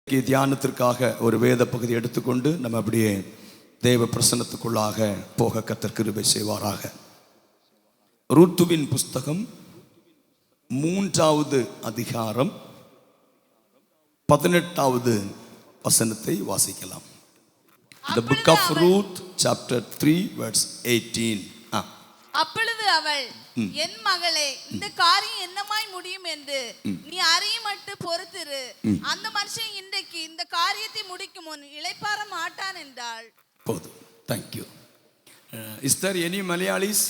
தியானத்திற்காக ஒரு வேத பகுதி எடுத்துக்கொண்டு நம்ம அப்படியே தேவ பிரசன்னத்துக்குள்ளாக போக கர்த்தர் கிருபை செய்வாராக. ரூத்துவின் புஸ்தகம் 3வது அதிகாரம் 18வது வசனத்தை வாசிக்கலாம். The book of Ruth chapter 3 verse 18. அப்பொழுது அவள், என் மகளே, இந்த காரியம் என்னமாய் முடியும் என்று நீ அறியமட்டு பொறுத்திரு. அந்த மனுஷன் இன்றைக்கு இந்த காரியத்தை முடிக்கும் முன் இளைப்பாற மாட்டான் என்றாள். போதும். Thank you. Is there any Malayalis?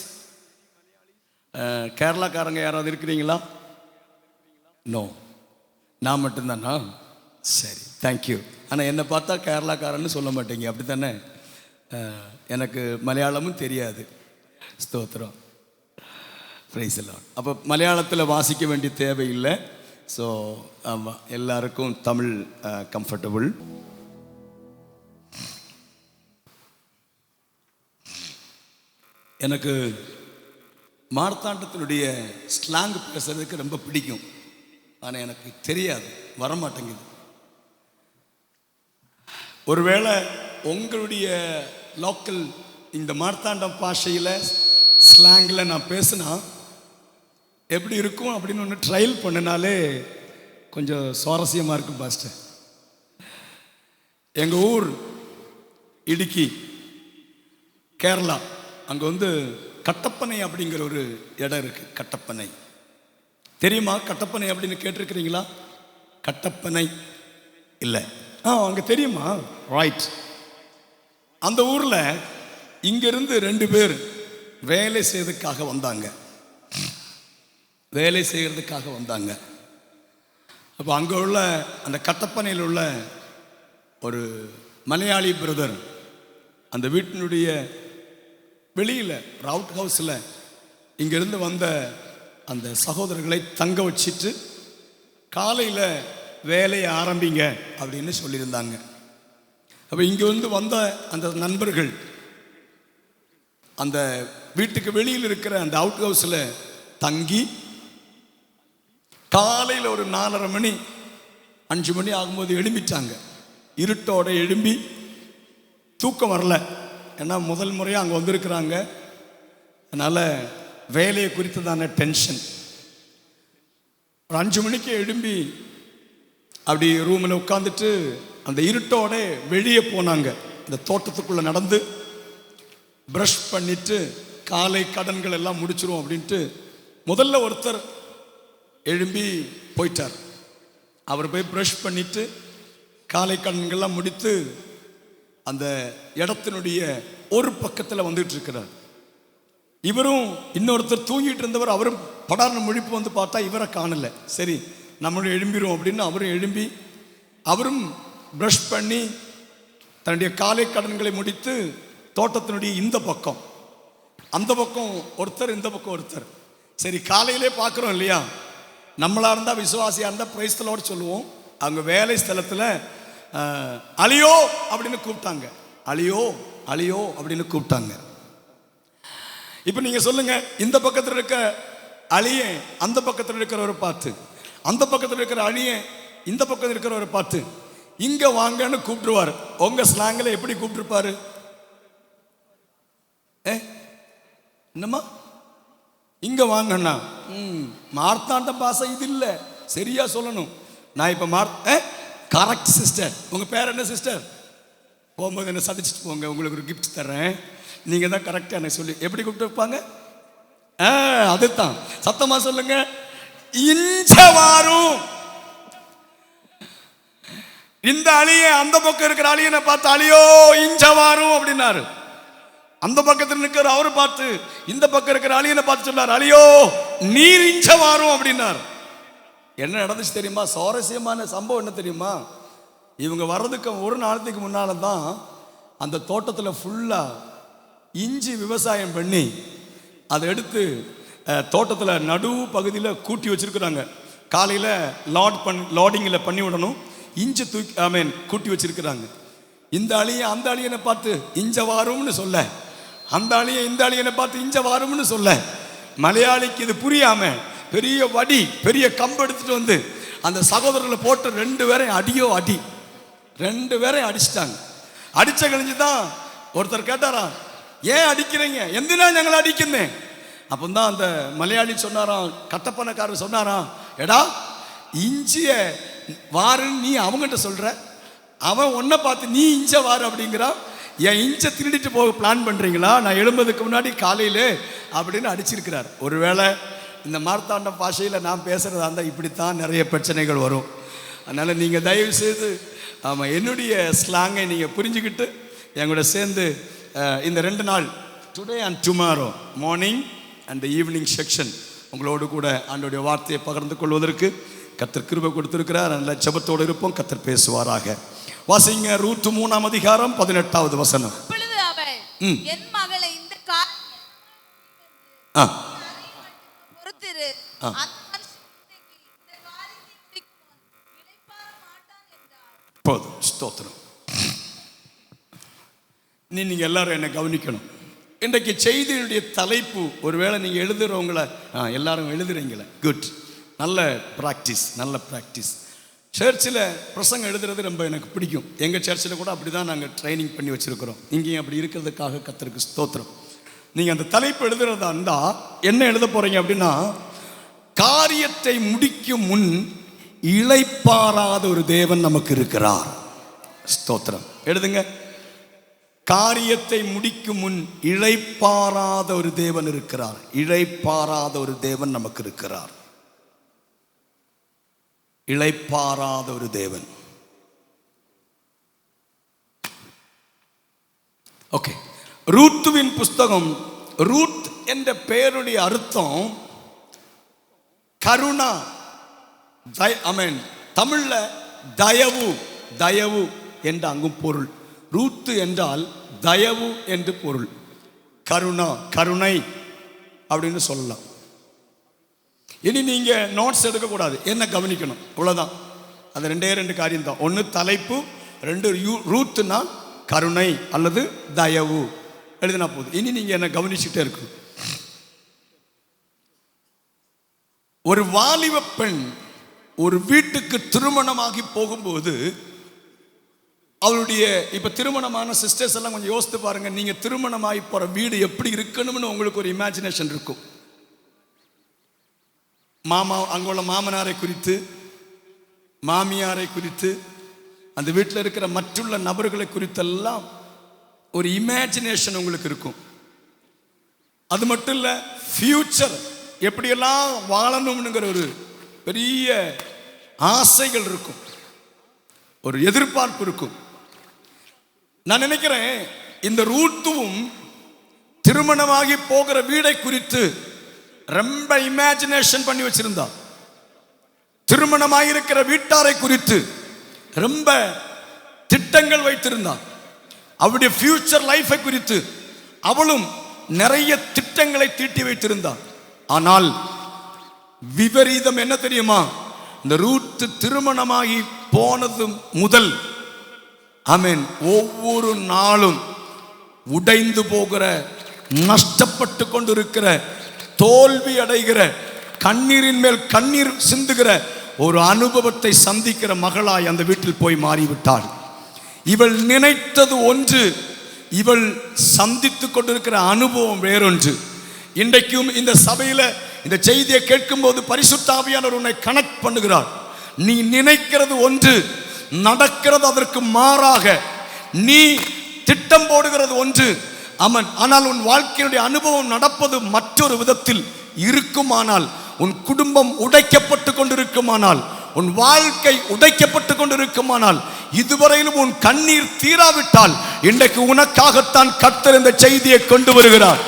கேரளாக்காரங்க யாராவது இருக்கிறீங்களா? நோ, நான் மட்டும்தானா? சரி, தேங்க்யூ. ஆனால் என்னை பார்த்தா கேரளாக்காரன்னு சொல்ல மாட்டீங்க, அப்படி தானே? எனக்கு மலையாளமும் தெரியாது. ஸ்தோத்திரம், பிரைஸ் எல்லாம். அப்போ மலையாளத்தில் வாசிக்க வேண்டிய தேவையில்லை. ஸோ ஆமாம், எல்லாருக்கும் தமிழ் கம்ஃபர்டபுள். எனக்கு மார்த்தாண்டத்தினுடைய ஸ்லாங் பேசுறதுக்கு ரொம்ப பிடிக்கும். ஆனால் எனக்கு தெரியாது, வரமாட்டேங்குது. ஒருவேளை உங்களுடைய லோக்கல் இந்த மார்த்தாண்டம் பாஷையில் ஸ்லாங்கில் நான் பேசுனா எப்படி இருக்கும் அப்படின்னு ஒன்று ட்ரையல் பண்ணினாலே கொஞ்சம் சுவாரஸ்யமாக இருக்கும் பாஸ்டர். எங்கள் ஊர் இடுக்கி, கேரளா. அங்கே கட்டப்பனை அப்படிங்கிற ஒரு இடம் இருக்குது. கட்டப்பனை தெரியுமா? கட்டப்பனை அப்படின்னு கேட்டிருக்கிறீங்களா? கட்டப்பனை இல்லை, அங்கே தெரியுமா? ரைட். அந்த ஊரில் இங்கிருந்து 2 பேர் வேலை செய்யறதுக்காக வந்தாங்க. அப்போ அங்கே உள்ள அந்த கட்டப்பனையில் உள்ள ஒரு மலையாளி பிரதர் அந்த வீட்டினுடைய வெளியில் ரவுட் ஹவுஸில் இங்கிருந்து வந்த அந்த சகோதரர்களை தங்க வச்சிட்டு காலையில் வேலையை ஆரம்பிங்க அப்படின்னு சொல்லியிருந்தாங்க. அப்போ இங்கே வந்த அந்த நண்பர்கள் அந்த வீட்டுக்கு வெளியில் இருக்கிற அந்த அவுட் ஹவுஸில் தங்கி காலையில் ஒரு 4:30 மணி 5 மணி ஆகும்போது எழும்பிட்டாங்க. இருட்டோட எழும்பி, தூக்கம் வரல, ஏன்னா முதல் முறையாக அங்கே வந்திருக்கிறாங்க. அதனால் வேலையை குறித்ததான டென்ஷன். ஒரு 5 மணிக்கு எழும்பி அப்படி ரூமில் உட்காந்துட்டு அந்த இருட்டோட வெளியே போனாங்க. இந்த தோட்டத்துக்குள்ளே நடந்து ப்ரஷ் பண்ணிட்டு காலை கடன்கள் எல்லாம் முடிச்சிரும் அப்படின்ட்டு முதல்ல ஒருத்தர் எழும்பி போயிட்டார். அவர் போய் ப்ரஷ் பண்ணிட்டு காலை கடன்கள்லாம் முடித்து அந்த இடத்தினுடைய ஒரு பக்கத்தில் வந்துட்டு இருக்கிறார். இவரும் இன்னொருத்தர் தூங்கிட்டு இருந்தவர், அவரும் படார்னு முழிப்பு பார்த்தா இவரை காணலை. சரி, நம்மளும் எழும்பிடும் அப்படின்னு அவரும் எழும்பி அவரும் ப்ரஷ் பண்ணி தன்னுடைய காலை கடன்களை முடித்து தோட்டத்தினுடைய இந்த பக்கம், அந்த பக்கம் ஒருத்தர், இந்த பக்கம் ஒருத்தர். சரி, காலையிலே பார்க்குறோம் இல்லையா, நம்மளா இருந்தால் விசுவாசியாக இருந்தால் பிரைஸ் தி லார்ட் சொல்லுவோம். அவங்க வேலை ஸ்தலத்தில் அலியோ அப்படின்னு கூப்பிட்டாங்க. அலியோ அலியோ அப்படின்னு கூப்பிட்டாங்க. இப்போ நீங்கள் சொல்லுங்க, இந்த பக்கத்தில் இருக்க அலியே அந்த பக்கத்தில் இருக்கிறவரை பார்த்து, அந்த பக்கத்தில் இருக்கிற அலியே இந்த பக்கத்தில் இருக்கிறவரை பார்த்து இங்கே வாங்கன்னு கூப்பிட்டுருவார். உங்கள் ஸ்லாங்கில் எப்படி கூப்பிட்டுருப்பாரு? என்னம்மா இங்க வாங்கண்ணா? மார்த்தாண்ட பாசை இது இல்லை, சரியா சொல்லணும். நான் இப்போ கரெக்ட் சிஸ்டர். உங்க பேர் என்ன சிஸ்டர்? போகும்போது என்ன சந்திச்சுட்டு போங்க, உங்களுக்கு ஒரு கிஃப்ட் தர்றேன். நீங்க தான் கரெக்டா எனக்கு சொல்லி எப்படி கூப்பிட்டு வைப்பாங்க? அதுதான், சத்தமா சொல்லுங்க. இஞ்சவாரும். இந்த அழிய அந்த பக்கம் இருக்கிற அழியனை பார்த்து அழியோ இஞ்சவாரும் அப்படின்னாரு. அந்த பக்கத்தில் இருக்கிற அவரை பார்த்து இந்த பக்கம் இருக்கிற அழியனை பார்த்து சொன்னார், அழியோ நீர் இஞ்சவாரும் அப்படின்னார். என்ன நடந்துச்சு தெரியுமா? சுவாரஸ்யமான சம்பவம் என்ன தெரியுமா? இவங்க வர்றதுக்கு ஒரு நாளத்துக்கு முன்னால தான் அந்த தோட்டத்தில் ஃபுல்லாக இஞ்சி விவசாயம் பண்ணி அதை எடுத்து தோட்டத்தில் நடு பகுதியில் கூட்டி வச்சிருக்கிறாங்க. காலையில் லாடிங்கில் பண்ணி விடணும். இஞ்சி கூட்டி வச்சிருக்கிறாங்க. இந்த அழிய அந்த அழியனை பார்த்து இஞ்ச வாரும்னு சொல்ல, அந்த அழிய இந்த அழியனை பார்த்து இஞ்ச வாரும்னு சொல்ல, மலையாளிக்கு இது புரியாம பெரிய வடி, பெரிய கம்பு எடுத்துட்டு அந்த சகோதரர்களை போட்டு 2 பேரையும் அடியோ அடி. 2 பேரையும் அடிச்சிட்டாங்க. அடிச்ச கழிஞ்சுதான் ஒருத்தர் கேட்டாராம், ஏன் அடிக்கிறீங்க, எந்தினா ഞങ്ങൾ அடிക്കുന്നே. அப்பந்தான் அந்த மலையாளி சொன்னாராம், கட்டப்பணக்காரர் சொன்னாராம், எடா இஞ்சிய வாருன்னு நீ அவங்ககிட்ட சொல்ற, அவன் உன்னை பார்த்து நீ இஞ்ச வாரு அப்படிங்கிறான். என் இஞ்ச திருடிட்டு போக பிளான் பண்றீங்களா, நான் எழும்பதுக்கு முன்னாடி காலையில அப்படின்னு அடிச்சிருக்கிறார். ஒருவேளை இந்த மார்த்தாண்ட பாஷையில் நான் பேசுறதா இருந்தால் இப்படித்தான் நிறைய பிரச்சனைகள் வரும். அதனால நீங்க தயவு செய்து ஆமாம் என்னுடைய ஸ்லாங்கை நீங்கள் புரிஞ்சுக்கிட்டு எங்களோட சேர்ந்து இந்த 2 நாள், today and tomorrow morning and evening section உங்களோடு கூட ஆண்டோடைய வார்த்தையை பகிர்ந்து கொள்வதற்கு கர்த்தர் கிருபை கொடுத்திருக்கிறார். நல்ல ஜெபத்தோடு இருப்போம். கர்த்தர் பேசுவாராக. வாசிங்க ரூத் 3ஆம் அதிகாரம் 18வது வசனம். அப்பொழுது அவள் என் மகளை இந்த பொறுத்திரு, அந்த மனுஷன் இந்த காரியத்தை இளைப்பாற மாட்டான் என்றார். போதும், ஸ்தோத்திரம். நீங்க எல்லாரும் என்ன கவனிக்கணும். இன்றைக்கு செய்தியினுடைய தலைப்பு, ஒருவேளை நீங்க எழுதுறவங்கள எல்லாரும் எழுதுறீங்களே, குட், நல்ல ப்ராக்டிஸ், நல்ல ப்ராக்டிஸ். சர்ச்சில் பிரசங்கம் எழுதுறது ரொம்ப எனக்கு பிடிக்கும். எங்கள் சர்ச்சில் கூட அப்படி தான் நாங்கள் ட்ரைனிங் பண்ணி வச்சுருக்கிறோம். இங்கேயும் அப்படி இருக்கிறதுக்காக கர்த்தருக்கு ஸ்தோத்திரம். நீங்கள் அந்த தலைப்பு எழுதுறதா இருந்தால் என்ன எழுத போகிறீங்க அப்படின்னா, காரியத்தை முடிக்கும் முன் இளைப்பாறாத ஒரு தேவன் நமக்கு இருக்கிறார். ஸ்தோத்திரம். எழுதுங்க, காரியத்தை முடிக்கும் முன் இளைப்பாறாத ஒரு தேவன் இருக்கிறார். இளைப்பாறாத ஒரு தேவன் நமக்கு இருக்கிறார். இளைப்பாறாத ஒரு தேவன். ஓகே, ரூத்துவின் புஸ்தகம். ரூத் என்ற பெயருடைய அர்த்தம் கருணா. தமிழ்ல தயவு, தயவு என்ற அங்கும் பொருள். ரூத்து என்றால் தயவு என்று பொருள். கருணா, கருணை அப்படின்னு சொல்லலாம். இனி நீங்க நோட்ஸ் எடுக்கக்கூடாது, என்ன கவனிக்கணும், அவ்வளவுதான். அது 2 காரியம் தான். 1 தலைப்பு, 2 ரூத்துனா கருணை அல்லது தயவு எழுதினா போதும். இனி நீங்க என்ன கவனிச்சுட்டே இருக்கணும். ஒரு வாலிப பெண் ஒரு வீட்டுக்கு திருமணமாகி போகும்போது அவளுடைய, இப்ப திருமணமான சிஸ்டர்ஸ் எல்லாம் கொஞ்சம் யோசித்து பாருங்க. நீங்க திருமணமாகி போற வீடு எப்படி இருக்கணும்னு உங்களுக்கு ஒரு இமேஜினேஷன் இருக்கும். அங்குள்ள மாமனாரை குறித்து, மாமியாரை குறித்து, அந்த வீட்டில் இருக்கிற மற்றுள்ள நபர்களை குறித்தெல்லாம் ஒரு இமேஜினேஷன் உங்களுக்கு இருக்கும். அது மட்டும் இல்லை, ஃபியூச்சர் எப்படியெல்லாம் வாழணும்னுங்கிற ஒரு பெரிய ஆசைகள் இருக்கும், ஒரு எதிர்பார்ப்பு இருக்கும். நான் நினைக்கிறேன் இந்த ரூத்துவும் திருமணமாகி போகிற வீடை குறித்து ரொம்ப இமேஜினேஷன் பண்ணி வச்சிருந்தா. திருமணமாயிருக்கிற வீட்டாரை குறித்து ரொம்ப திட்டங்கள் வைத்திருந்தார். அவருடைய ஃபியூச்சர் லைஃபை குறித்து அவளும் நிறைய திட்டங்களை தீட்டி வைத்திருந்தார். ஆனால் விபரீதம் என்ன தெரியுமா? இந்த ரூத் திருமணமாகி போனது முதல் ஒவ்வொரு நாளும் உடைந்து போகிற, நஷ்டப்பட்டு கொண்டிருக்கிற, தோல்வி அடைகிற, கண்ணீரின் மேல் கண்ணீர் சிந்துகிற ஒரு அனுபவத்தை சந்திக்கிற மகளாய் அந்த வீட்டில் போய் மாறிவிட்டாள். இவள் நினைத்தது ஒன்று, இவள் சந்தித்து கொண்டிருக்கிற அனுபவம் வேறொன்று. இன்றைக்கும் இந்த சபையில இந்த செய்தியை கேட்கும் போது பரிசுத்த ஆவியானவர் உன்னை கனெக்ட் பண்ணுகிறார். நீ நினைக்கிறது ஒன்று, நடக்கிறது அதற்கு மாறாக. நீ திட்டம் போடுகிறது ஒன்று, ஆனால் உன் வாழ்க்கையுடைய அனுபவம் நடப்பது மற்றொரு விதத்தில் இருக்குமானால், உன் குடும்பம் உடைக்கப்பட்டு கொண்டிருக்குமானால், உன் வாழ்க்கை உடைக்கப்பட்டு கொண்டிருக்குமானால், இதுவரையிலும் உன் கண்ணீர் தீராவிட்டால், இன்றைக்கு உனக்காகத்தான் கர்த்தர் இந்த செய்தியை கொண்டு வருகிறார்.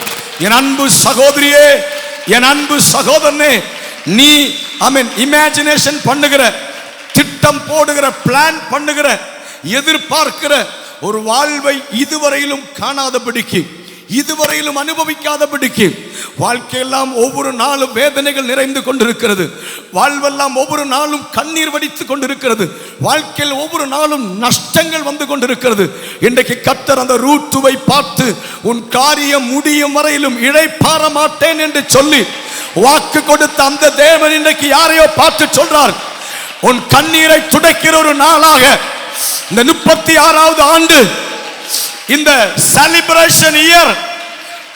என் அன்பு சகோதரியே, என் அன்பு சகோதரனே, நீ இமேஜினேஷன் பண்ணுகிற, திட்டம் போடுகிற, பிளான் பண்ணுகிற, எதிர்பார்க்கிற ஒரு வாழ்வை இதுவரையிலும் காணாதபடிக்கு, இதுவரையிலும் அனுபவிக்காதபடிக்கு, வாழ்க்கையெல்லாம் ஒவ்வொரு நாளும் வேதனைகள் நிறைந்து கொண்டிருக்கிறது. வாழ்வெல்லாம் ஒவ்வொரு நாளும் கண்ணீர் வடித்து கொண்டிருக்கிறது. வாழ்க்கையில் ஒவ்வொரு நாளும் நஷ்டங்கள் வந்து கொண்டிருக்கிறது. இன்றைக்கு கர்த்தர் அந்த ரூத்துவை பார்த்து, உன் காரியம் முடியும் வரையிலும் இளைப்பாற மாட்டேன் என்று சொல்லி வாக்கு கொடுத்த அந்த தேவன் இன்றைக்கு யாரையோ பார்த்து சொல்றார், உன் கண்ணீரை துடைக்கிற ஒரு நாளாக, இந்த 36வது ஆண்டு, இந்த செலிப்ரேஷன் இயர்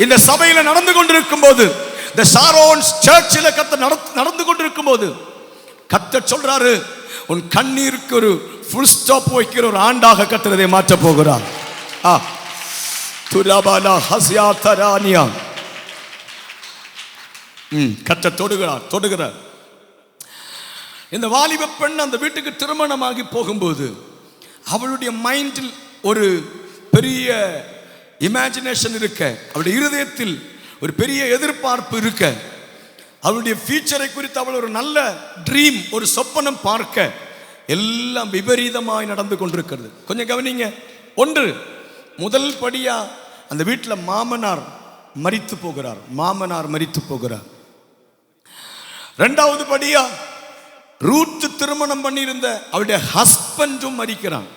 இந்த சபையில நடந்து கொண்டிருக்கும் போது, இந்த ஷாரோன் சர்ச்சில் நடந்து கொண்டிருக்கும் போது கர்த்தர் சொல்றாரு, உன் கண்ணீருக்கு ஒரு ஃபுல் ஸ்டாப் வைக்கிற ஒரு ஆண்டாக கர்த்தர் இதை மாற்ற போகிறார். துராபாலா ஹஸ்யா தரானியா. கர்த்தர் தொடுகிறார். இந்த வாலிப பெண் அந்த வீட்டுக்கு திருமணமாகி போகும்போது அவளுடைய மைண்டில் ஒரு பெரிய இமேஜினேஷன் இருக்க, அவளுடைய இருதயத்தில் ஒரு பெரிய எதிர்பார்ப்பு இருக்க, அவளுடைய ஃபியூச்சரை குறித்து அவள் ஒரு நல்ல ட்ரீம், ஒரு சொப்பனம் பார்க்க, எல்லாம் விபரீதமாய் நடந்து கொண்டிருக்கிறது. கொஞ்சம் கவனிங்க. ஒன்று, முதல் படியா அந்த வீட்டில் மாமனார் மரித்து போகிறார். இரண்டாவது படியா ரூத் திருமணம் பண்ணியிருந்த அவருடைய ஹஸ்பண்டும் மரிக்கிறான்.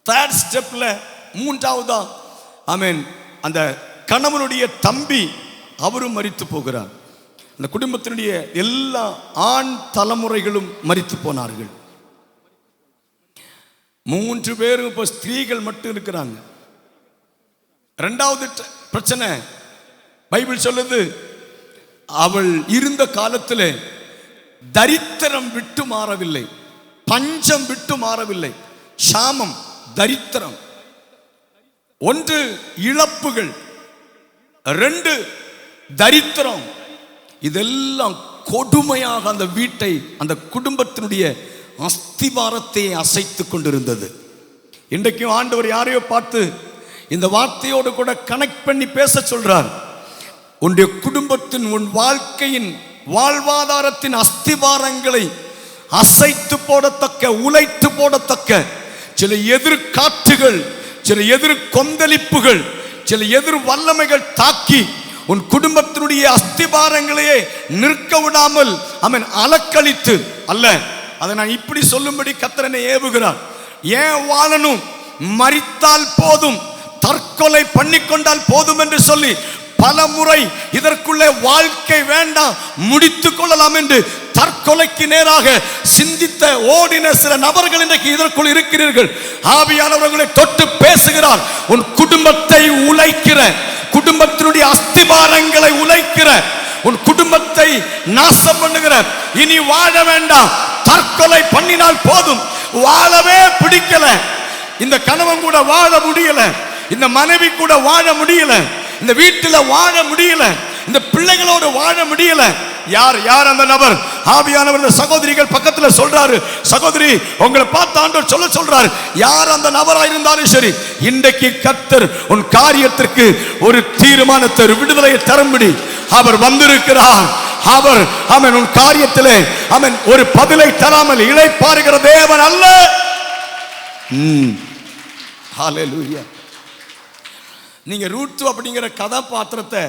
தேர்ட் ஸ்டெப்ல மூன்றாவதா அந்த கணவனுடைய தம்பி அவரும் மரித்து போகிறார். அந்த குடும்பத்தினுடைய எல்லா ஆண் தலைமுறைகளும் மரித்து போனார்கள். 3 பேரும் இப்போ ஸ்திரீகள் மட்டும் இருக்கிறாங்க. இரண்டாவது பிரச்சனை பைபிள் சொல்லுது, அவள் இருந்த காலத்தில் தரித்திரம் விட்டு மாறவில்லை, பஞ்சம் விட்டு மாறவில்லை. சாமம், தரித்திரம். 1 இழப்புகள், 2 தரித்திரம். இதெல்லாம் கொடுமையாக அந்த வீட்டை, அந்த குடும்பத்தினுடைய அஸ்திவாரத்தை அசைத்து கொண்டிருந்தது. இன்றைக்கும் ஆண்டவர் யாரையோ பார்த்து இந்த வார்த்தையோடு கூட கனெக்ட் பண்ணி பேச சொல்றார். உன்னுடைய குடும்பத்தின், உன் வாழ்க்கையின் வாழ்வாதாரத்தின் அஸ்திவாரங்களை அசைத்து போடத்தக்க, உலைத்து போடத்தக்க சில எதிர்காற்றுகள், சில எதிர் கொந்தளிப்புகள், சில எதிர் வல்லமைகள் தாக்கி உன் குடும்பத்தினுடைய அஸ்திபாரங்களையே நிற்க விடாமல் அவன் அலக்களித்து, அல்ல அதை நான் இப்படி சொல்லும்படி கர்த்தர் என்னை ஏவுகிறார். ஏன் வாழணும், மரித்தால் போதும், தற்கொலை பண்ணிக்கொண்டால் போதும் என்று சொல்லி பல முறை இதற்குள்ளே வாழ்க்கை வேண்டாம், முடித்துக் கொள்ளலாம் என்று தற்கொலைக்கு நேராக சிந்தித்த ஓடின சில நபர்கள் இன்றைக்கு இதற்குள் இருக்கிறீர்கள். ஆவியானவர்களை தொட்டு பேசுகிறார். உன் குடும்பத்தை உழைக்கிற, குடும்பத்தினுடைய அஸ்திபாரங்களை உழைக்கிற, உன் குடும்பத்தை நாசம் பண்ணுகிற, இனி வாழ வேண்டாம், தற்கொலை பண்ணினால் போதும், வாழவே பிடிக்கல, இந்த கணவன் கூட வாழ முடியல, இந்த மனைவி கூட வாழ முடியல, இந்த வீட்டில் வாழ முடியல, இந்த பிள்ளைகளோடு வாழ முடியல. யார் அந்த நபர்? ஆவியானவர் சகோதரிகள் பக்கத்தில் சொல்றாரு, சகோதரி உங்களை பார்த்து ஆண்டவர் சொல்றாரு, யார் அந்த நபரா இருந்தாலும் சரி, இன்றைக்கு கர்த்தர் உன் காரியத்திற்கு ஒரு தீர்மானத்தை, ஒரு விடுதலையை தரும்படி அவர் வந்திருக்கிறார். அவர் உன் காரியத்திலே ஒரு பதிலை தராமல் இளைப்பாறுகிற தேவன் அல்ல. ஹல்லேலூயா. நீங்க ரூத் அப்படிங்கிற கதாபாத்திரத்தை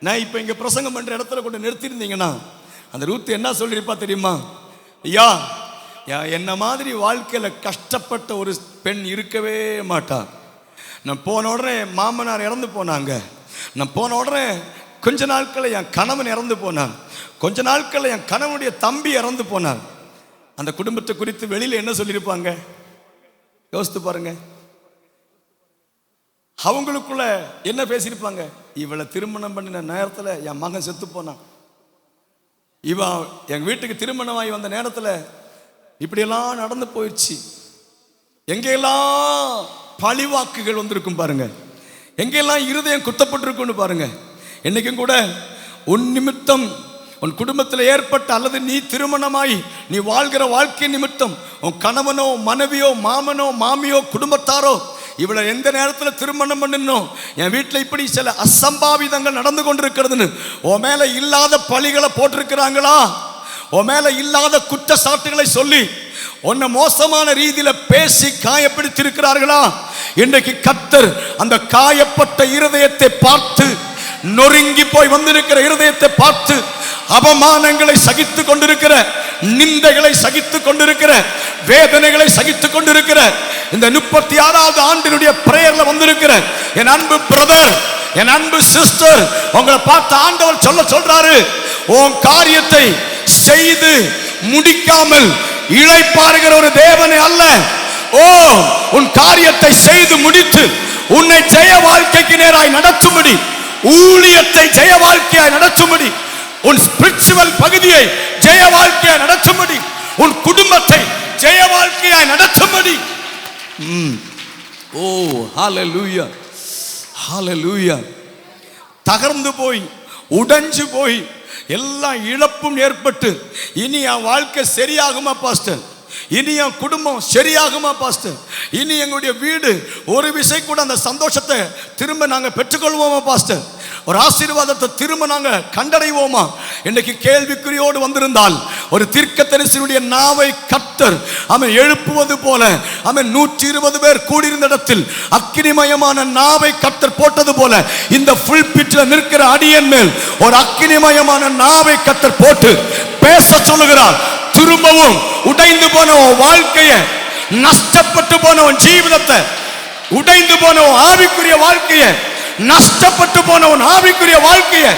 நான் இப்ப இங்க பிரசங்கம் பண்ற இடத்துல கொண்டு நிறுத்திருந்தீங்கன்னா, அந்த ரூத் என்ன சொல்லிருப்பா தெரியுமா? ஐயா, என்ன மாதிரி வாழ்க்கையில கஷ்டப்பட்ட ஒரு பெண் இருக்கவே மாட்டா. நான் போன உடனே மாமனார் இறந்து போனாங்க, நான் போன உடனே கொஞ்ச நாட்களில் என் கணவன் இறந்து போனான், கொஞ்ச நாட்களில் என் கணவனுடைய தம்பி இறந்து போனான். அந்த குடும்பத்தை குறித்து வெளியில என்ன சொல்லியிருப்பாங்க யோசித்து பாருங்க. அவங்களுக்குள்ள என்ன பேசியிருப்பாங்க? இவளை திருமணம் பண்ணின நேரத்தில் என் மகன் செத்து போனான், இவன் எங்க வீட்டுக்கு திருமணமாகி வந்த நேரத்தில் இப்படியெல்லாம் நடந்து போயிடுச்சு. எங்கெல்லாம் பழிவாக்குகள் வந்திருக்கும் பாருங்க, எங்கெல்லாம் இருதயம் குத்தப்பட்டிருக்குன்னு பாருங்க. என்னைக்கும் கூட உன் நிமித்தம், உன் குடும்பத்தில் ஏற்பட்ட அல்லது நீ திருமணமாய் நீ வாழ்கிற வாழ்க்கை நிமித்தம் உன் கணவனோ மனைவியோ மாமனோ மாமியோ குடும்பத்தாரோ இவளை எந்த நேரத்தில் திருமணம் பண்ணணும், என் வீட்டில் இப்படி சில அசம்பாவிதங்கள் நடந்து கொண்டிருக்கிறதுன்னு உன் மேல இல்லாத பழிகளை போட்டிருக்கிறாங்களா, உன் மேல இல்லாத குற்றச்சாட்டுகளை சொல்லி உன்னை மோசமான ரீதியில பேசி காயப்படுத்தி இருக்கிறார்களா? இன்றைக்கு கர்த்தர் அந்த காயப்பட்ட இருதயத்தை பார்த்து, நொறுங்கி போய் வந்திருக்கிற இருதயத்தை பார்த்து, அவமானங்களை சகித்துக் கொண்டிருக்கிற, நிந்தைகளை சகித்துக் கொண்டிருக்கிற, வேதனைகளை சகித்துக் கொண்டிருக்கிற இந்த 36வது ஆண்டினுடைய பிரேயர்ல வந்திருக்கிற என் அன்பு பிரதர், என் அன்பு சிஸ்டர், உங்களை பார்த்து ஆண்டவர் சொல்றாரு, உன் காரியத்தை செய்து முடிக்காமல் இளைப்பாறுகிற ஒரு தேவனை அல்ல, ஓ உன் காரியத்தை செய்து முடித்து உன்னை ஜெய வாழ்க்கைக்கு நேராய் நடத்தும்படி, ஊழியத்தை ஜெய வாழ்க்கையாய் நடத்தும்படி, உன் ஸ்பிரிச்சுவல் பகுதியை ஜெய வாழ்க்கையாய் நடத்தும்படி, உன் குடும்பத்தை ஜெய வாழ்க்கையாய் நடத்தும்படி. ஓ ஹalleluya, ஹalleluya. தகர்ந்து போய் உடைஞ்சு போய் எல்லாம் இழப்பும் ஏற்பட்டு இனி என் வாழ்க்கை சரியாகுமா பாஸ்டர், இனி என் குடும்பம் சரியாகுமா பாஸ்டர், இனி எங்களுடைய வீடு ஒரு விசை கூட அந்த சந்தோஷத்தை திரும்ப நாங்கள் பெற்றுக்கொள்வோமா பாஸ்டர், ஒரு ஆசீர்வாதத்தை திரும்ப நாங்கள் கண்டடைவோமா? இன்னைக்கு கேள்விக்குறியோடு வந்திருந்தால் ஒரு தீர்க்கதரிசியுடைய நாவை கர்த்தர் அவன் எழுப்புவது போல, அவன் 120 பேர் கூடியிருந்த இடத்தில் அக்கினிமயமான நாவை கர்த்தர் போட்டது போல இந்த ஃபுல் பிட்ல நிற்கிற அடியன் மேல் ஒரு அக்கினிமயமான நாவை கர்த்தர் போட்டு பேச சொல்லுகிறார். திரும்பவும் உடைந்து போன வாழ்க்கையை, நஷ்டப்பட்டு போன ஜீவிதத்தை, உடைந்து போன ஆவிக்குரிய வாழ்க்கையை, நஷ்டப்பட்டு போன ஆவிக்குரிய வாழ்க்கையை,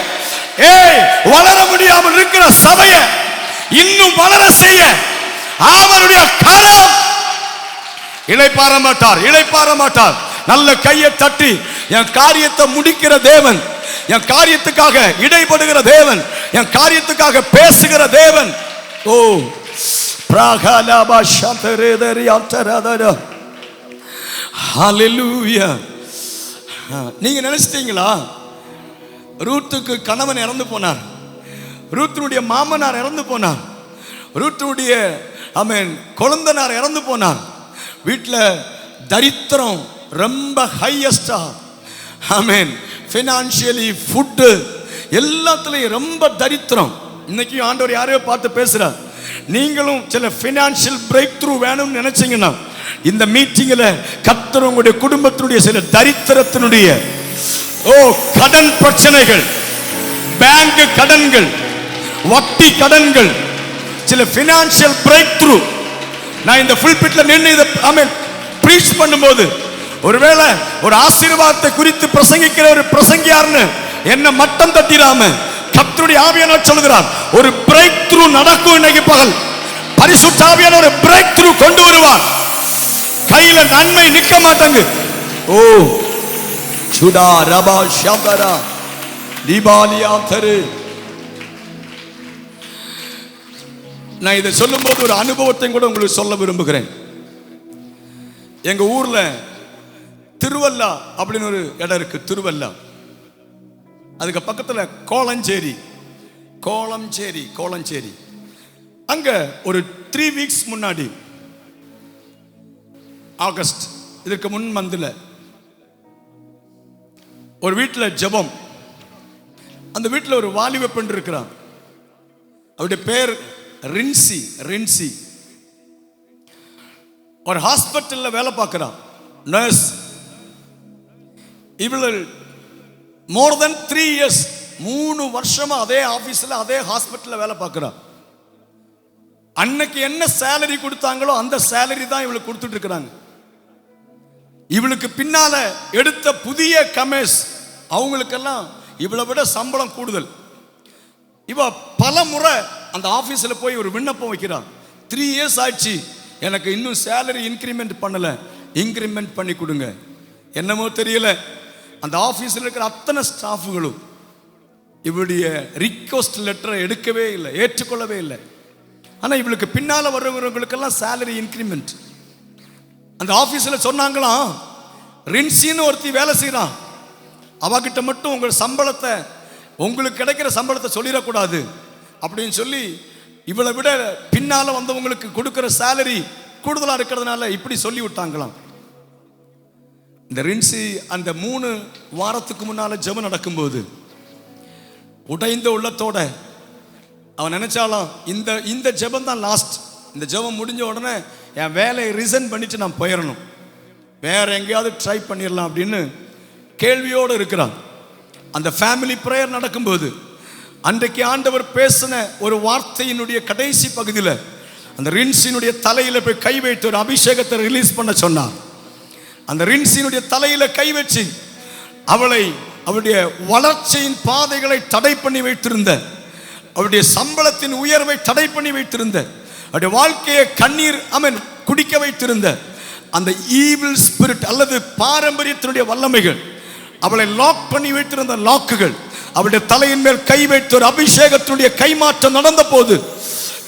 வளர முடியாமல் இருக்கிற சபையை இன்னும் வளர செய்ய அவருடைய கரம் இளைப்பாற மாட்டார், இளைப்பாற மாட்டார். நல்ல கையை தட்டி என் காரியத்தை முடிக்கிற தேவன், என் காரியத்துக்காக இடைபடுகிற தேவன், என் காரியத்துக்காக பேசுகிற தேவன். ஓ பிராகலாபா ஷதரேதரி அத்தரதர ஹalleluya. நீங்க நினைச்சிட்டீங்களா ரூத்துக்கு கணவன் இறந்து போனார், ரூத்துடைய மாமனார் இறந்து போனார், ரூத்துடைய கொழுந்தனார் இறந்து போனார், வீட்டில் தரித்திரம் ரொம்ப ஹையஸ்டா, ஃபினான்ஷியலி, ஃபுட்டு எல்லாத்துலேயும் ரொம்ப தரித்திரம். இன்னைக்கு ஆண்டவர் யாரையோ பார்த்து பேசுறார். நீங்களும் சில ஃபினான்ஷியல் பிரேக் த்ரூ வேணும்னு நினைச்சீங்கன்னா இந்த மீட்டிங்கில் கர்த்தர் உங்களுடைய குடும்பத்தினுடைய சில தரித்திரத்தினுடைய கடன் பிரச்சனைகள், பேங்க் கடன்கள், வட்டி கடன்கள், சில ஃபினான்ஷியல் பிரேக் த்ரூ, நான் இந்த ஃபுல் பிட்ல நின்று இதை ப்ரீச் பண்ணும்போது ஒருவேளை ஒரு ஆசீர்வாதத்தை குறித்து பிரசங்கிக்கிற ஒரு பிரசங்கியார்னு என்ன மட்டம் தட்டிராம கர்த்தருடைய ஆவியானவர் சொல்கிறார், ஒரு பிரேக் த்ரூ நடக்கும். இன்னைக்கு பகல் பரிசுத்த ஆவியானவர் ஒரு பிரேக் த்ரூ கொண்டு வருவார். கையில நன்மை நிக்க மாட்டாங்க. ஓ சுடா ரபா ஷபரா தீபாலியா தரு. நான் இதை சொல்லும்போது ஒரு அனுபவத்தை கூட உங்களுக்கு சொல்ல விரும்புகிறேன். எங்க ஊர்ல திருவல்லா அப்படின்னு ஒரு இடம் இருக்கு. திருவல்லா, அதுக்கு பக்கத்துல கோலஞ்சேரி, கோலஞ்சேரி. அங்க ஒரு 3 வீக்ஸ் முன்னாடி, ஆகஸ்ட் இதற்கு முன் மந்தில் ஒரு வீட்டில் ஜெபம். அந்த வீட்டில் ஒரு வாலிப பெண் இருக்கிறான். அவருடைய பேர் ரின்சி. ஒரு ஹாஸ்பிட்டலில் வேலை பார்க்கிறான், நர்ஸ். இவள் மோர் தென் 3 இயர்ஸ், 3 வருஷமா அதே ஆபீஸ்ல அதே ஹாஸ்பிட்டல்ல வேலை பார்க்கிறான். அன்னைக்கு என்ன சேலரி கொடுத்தாங்களோ அந்த சேலரி தான் இவளுக்கு கொடுத்துட்டு இருக்கிறாங்க. இவளுக்கு பின்னால எடுத்த புதிய கமேஸ் அவங்களுக்கெல்லாம் இவளை விட சம்பளம் கூடுதல். இவ பல முறை அந்த ஆபீஸ்ல போய் ஒரு விண்ணப்பம் வைக்கிறான். 3 இயர்ஸ் ஆச்சு, எனக்கு இன்னும் சேலரி இன்க்ரிமெண்ட் பண்ணல, இன்க்ரிமெண்ட் பண்ணி கொடுங்க. என்னமோ தெரியல, அந்த ஆபீஸ்ல இருக்கிற அத்தனை ஸ்டாஃப்களும் இவளுடைய ரிக்வெஸ்ட் லெட்டரை எடுக்கவே இல்லை, ஏற்றுக்கொள்ளவே இல்லை. ஆனால் இவளுக்கு பின்னால் வர்றவங்களுக்கெல்லாம் சேலரி இன்க்ரிமெண்ட். அந்த ஆஃபீஸில் சொன்னாங்களாம், ரின்சின்னு ஒருத்தி வேலை செய்கிறான், அவகிட்ட மட்டும் உங்கள் சம்பளத்தை, உங்களுக்கு கிடைக்கிற சம்பளத்தை சொல்லிடக்கூடாது அப்படின்னு சொல்லி இவளை விட பின்னால் வந்தவங்களுக்கு கொடுக்குற சேலரி கூடுதலாக இருக்கிறதுனால இப்படி சொல்லி விட்டாங்களாம். இந்த ரின்சி அந்த 3 வாரத்துக்கு முன்னால் ஜெபம் நடக்கும்போது உடைந்த உள்ளத்தோட அவன் நினைச்சாலும் இந்த ஜெபம் தான் லாஸ்ட், இந்த ஜெபம் முடிஞ்ச உடனே என் வேலையை ரிசைன் பண்ணிட்டு நான் போயிடணும், வேற எங்கேயாவது ட்ரை பண்ணிடலாம் அப்படின்னு கேள்வியோடு இருக்கிறான். அந்த ஃபேமிலி ப்ரேயர் நடக்கும்போது அன்றைக்கு ஆண்டவர் பேசின ஒரு வார்த்தையினுடைய கடைசி பகுதியில் அந்த ரின்சினுடைய தலையில போய் கை வைத்து ஒரு அபிஷேகத்தை ரிலீஸ் பண்ண சொன்னார். அந்த ரின்சினுடைய தலையில கை வச்சு அவளுடைய வளர்ச்சியின் பாதைகளை தடை பண்ணி வைத்திருந்த, அவருடைய சம்பளத்தின் உயர்வை தடை பண்ணி வைத்திருந்த, அவருடைய வாழ்க்கையை கண்ணீர் குடிக்க வைத்திருந்த அந்த ஈவில் ஸ்பிரிட் அல்லது பாரம்பரியத்தினுடைய வல்லமைகள், அவளை லாக் பண்ணி வைத்திருந்த லாக்குகள், அவளுடைய தலையின் மேல் கை வைத்து ஒரு அபிஷேகத்தினுடைய கைமாற்றம் நடந்த போது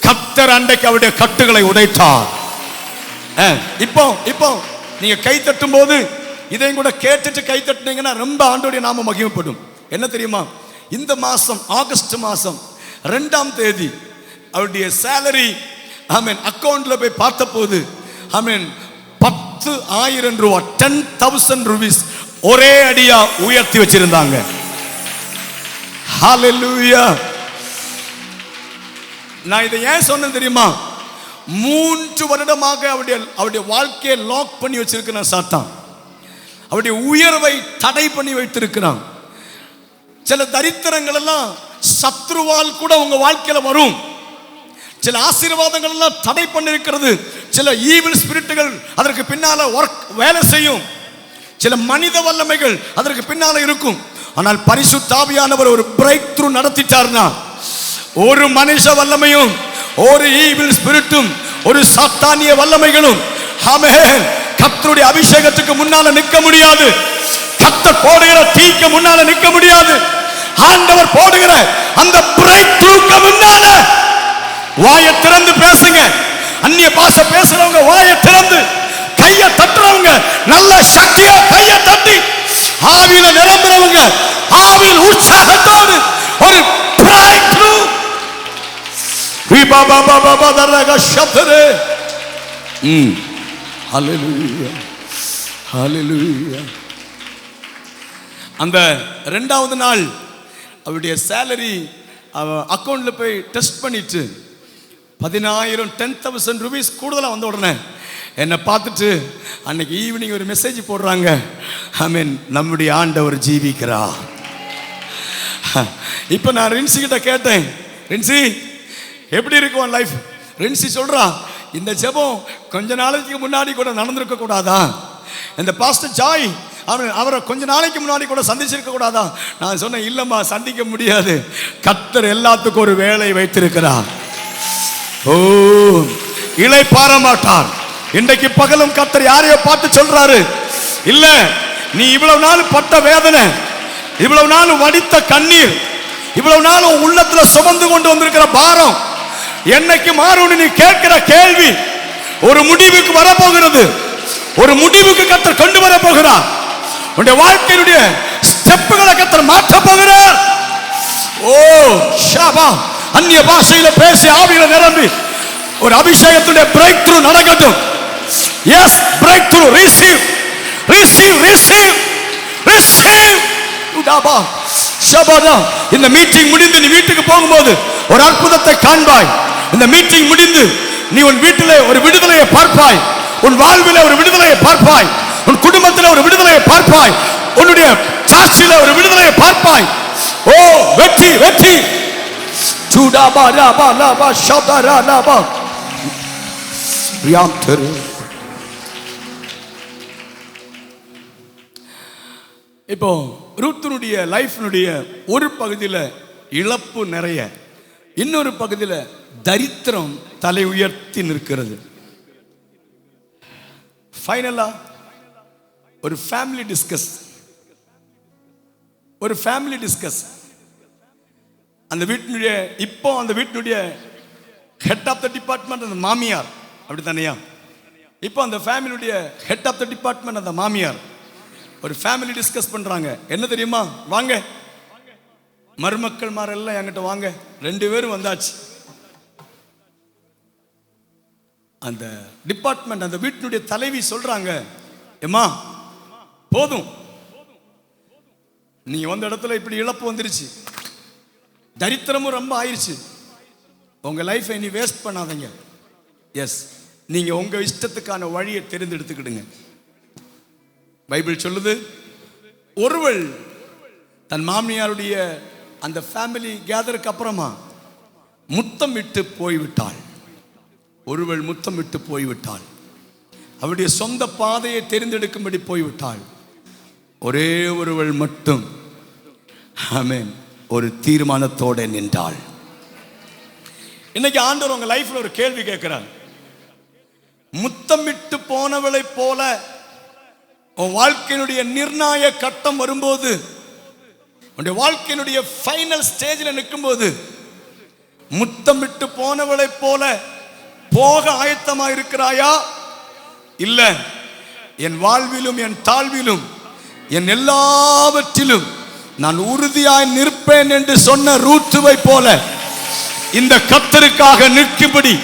கர்த்தர் அன்றைக்கு அவருடைய கட்டுகளை உடைத்தார். இப்போ இப்போ நீங்க கை தட்டும் போது இதையும் கூட கேட்டுட்டு கை தட்டினீங்கன்னா ரொம்ப ஆண்டோடைய நாம மகிமைப்படும். என்ன தெரியுமா, இந்த மாசம் ஆகஸ்ட் மாசம் 2ஆம் தேதி அவருடைய சேலரி அக்கௌண்ட்ல போய் பார்த்த போது 10,000 ரூபாய் 10,000 rupees ஒரே அடியா உயர்த்தி வச்சிருந்தாங்க. ஹalleluya. நான் இதை ஏன் சொன்னேன் தெரியுமா, 3 வருடமாக அவருடைய வாழ்க்கையை லாக் பண்ணி வச்சிருக்கிறான் சாத்தான். அவருடைய உயர்வை தடை பண்ணி வைத்திருக்கிறான். சில தரித்திரங்கள் எல்லாம் சத்ருவால் கூட உங்க வாழ்க்கையில வரும். சில ஆசீர்வாதங்கள் எல்லாம் தடை பண்ணிருக்கிறது. சில ஈவில் ஸ்பிரிட்டுகள் அதற்கு பின்னால வேலை செய்யும். சில மனித வல்லமைகள் அதற்கு பின்னால இருக்கும். ஆனால் பரிசுத்த ஆவியானவர் ஒரு பிரேக் த்ரூ நடத்திட்டார்னா, ஒரு மனுஷ வல்லமையும் ஒரு ஈவில் ஸ்பிரிட்டும் ஒரு சாத்தானிய வல்லமைகளும் ஆமென் கர்த்தருடைய அபிஷேகத்துக்கு முன்னால நிற்க முடியாது. கர்த்தர் போடுகிற தீக்கு முன்னால நிற்க முடியாது. ஆண்டவர் போடுகிற அந்த பிரேக் த்ரூக்கு முன்னால வாயை திறந்து பேசுங்க. அந்நிய பாஷை பேசுறவங்க வாயை திறந்து, கையை தட்டுறவங்க நல்ல சக்தியா கையை தட்டி, ஆவியில நிரம்புறவங்க ஆவியில் உற்சாகத்தோடு ஒரு பிரேக் த்ரூ. ஹalleluya ஹalleluya. அந்த 2வது நாள் அவருடைய சேலரி அக்கௌண்ட்ல போய் டெஸ்ட் பண்ணிட்டு 10,000 rupees கூடுதலா வந்த உடனே என்னை பார்த்துட்டு அன்னைக்கு ஈவினிங் ஒரு மெசேஜ் போடுறாங்க, நம்முடைய ஆண்டவர் ஜீவிக்கிறார். இப்போ நான் ரின்சி கிட்ட கேட்டேன், ரின்சி எப்படி இருக்கு உன் லைஃப்? ரின்சி சொல்றா, இந்த ஜெபம் கொஞ்ச நாளைக்கு முன்னாடி கூட நடந்திருக்க கூடாதா? இந்த பாஸ்டர் ஜாய் அவரை கொஞ்ச நாளைக்கு முன்னாடி கூட சந்திச்சிருக்க கூடாதா? நான் சொன்னேன், இல்லம்மா சந்திக்க முடியாது. கர்த்தர் எல்லாத்துக்கும் ஒரு வேலை வைத்திருக்கிறார். ஓ, இளைப்பாற மாட்டார். இன்றைக்கு பகலும் கர்த்தர் யாரையோ பார்த்து சொல்றாரு, இல்ல நீ இவ்வளவு நாள் பட்ட வேதனை, இவ்வளவு நாள் வடித்த கண்ணீர், இவ்வளவு நாள் உள்ளத்துல சுமந்து கொண்டு வந்திருக்கிற பாரம் என்னைக்கு மாறும்? நீ கேட்கிற கேள்வி ஒரு முடிவுக்கு வரப்போகிறது. ஒரு முடிவுக்கு கர்த்தர் கொண்டு வர போகிறார். உன்னுடைய வாழ்க்கையினுடைய ஸ்டெப்புகளை கர்த்தர் மாற்ற போகிறார். ஓ ஷாபா, அந்நிய பாஷையில பேசி ஆவியில நிரம்பி ஒரு அபிஷேகத்துடைய பிரேக் த்ரூ நடக்கட்டும். Yes, break through. Receive receive receive receive. உடாபா ஷபாதா. இந்த மீட்டிங் முடிந்து நீ வீட்டுக்கு போகும்போது ஒரு அற்புதத்தை காண்பாய். இந்த மீட்டிங் முடிந்து நீ உன் வீட்டிலே ஒரு விடுதலையை பார்ப்பாய். உன் வாழ்விலே ஒரு விடுதலையை பார்ப்பாய். உன் குடும்பத்திலே ஒரு விடுதலையை பார்ப்பாய். உன்னுடைய சர்ச்சிலே ஒரு விடுதலையை பார்ப்பாய். ஓ, வெற்றி வெற்றி. சூடாபா ராபா லாபா ஷபாரா லாபா ரியாம் தெரு. இப்போ ரூத்தினுடைய லைஃப்னுடைய ஒரு பகுதியில் இழப்பு நிறைய, இன்னொரு பகுதியில் தரித்திரம் தலை உயர்த்தி நிற்கிறது. ஃபைனலா ஒரு ஃபேமிலி டிஸ்கஸ். அந்த வீட்டினுடைய ஹெட் ஆஃப் த டிபார்ட்மெண்ட் அந்த மாமியார், அப்படி தானையா? இப்போ அந்த ஃபேமிலியுடைய ஹெட் ஆஃப் த டிபார்ட்மெண்ட் அந்த மாமியார் ஒரு ஃபேமிலி டிஸ்கஸ் பண்றாங்க. என்ன தெரியுமா? வாங்க மருமக்கள் மாரெல்லாம் என்கிட்ட வாங்க. 2 பேரும் வந்தாச்சு. அந்த டிபார்ட்மெண்ட் அந்த வீட்டினுடைய தலைவி சொல்றாங்க, ஏம்மா போதும், நீங்க வந்த இடத்துல இப்படி இழப்பு வந்துருச்சு, தரித்திரமும் ரொம்ப ஆயிடுச்சு, உங்க லைஃபை இனி வேஸ்ட் பண்ணாதீங்க. எஸ், நீங்க உங்க இஷ்டத்துக்கான வழியை தெரிந்தெடுத்துக்கிடுங்க. பைபிள் சொல்லுது, ஒருவள் தன் மாமியாருடைய அந்த ஃபேமிலி கேதருக்கு அப்புறமா முத்தம் விட்டு போய்விட்டாள். ஒருவள் முத்தம் விட்டு போய்விட்டாள். அவருடைய சொந்த பாதையை தெரிந்தெடுக்கும்படி போய்விட்டாள். ஒரே ஒருவள் மட்டும் ஆமென் ஒரு தீர்மானத்தோடு நின்றாள். இன்னைக்கு ஆண்டவர் உங்க லைஃப்ல ஒரு கேள்வி கேட்கிறார். முத்தமிட்டு போனவளை போல உன் வாழ்க்கையினுடைய நிர்ணய கட்டம் வரும்போது, உன்னுடைய வாழ்க்கையினுடைய ஃபைனல் ஸ்டேஜில் நிற்கும்போது, முத்தமிட்டு போனவளை போல போக ஆயத்தமா இருக்கிறாயா? இல்ல, என் வாழ்விலும் என் தாழ்விலும் என் எல்லாவற்றிலும் நான் உறுதியாய் நிற்பேன் என்று சொன்ன ரூத்துவை போல இந்த கர்த்தருக்காக நிற்கும்படி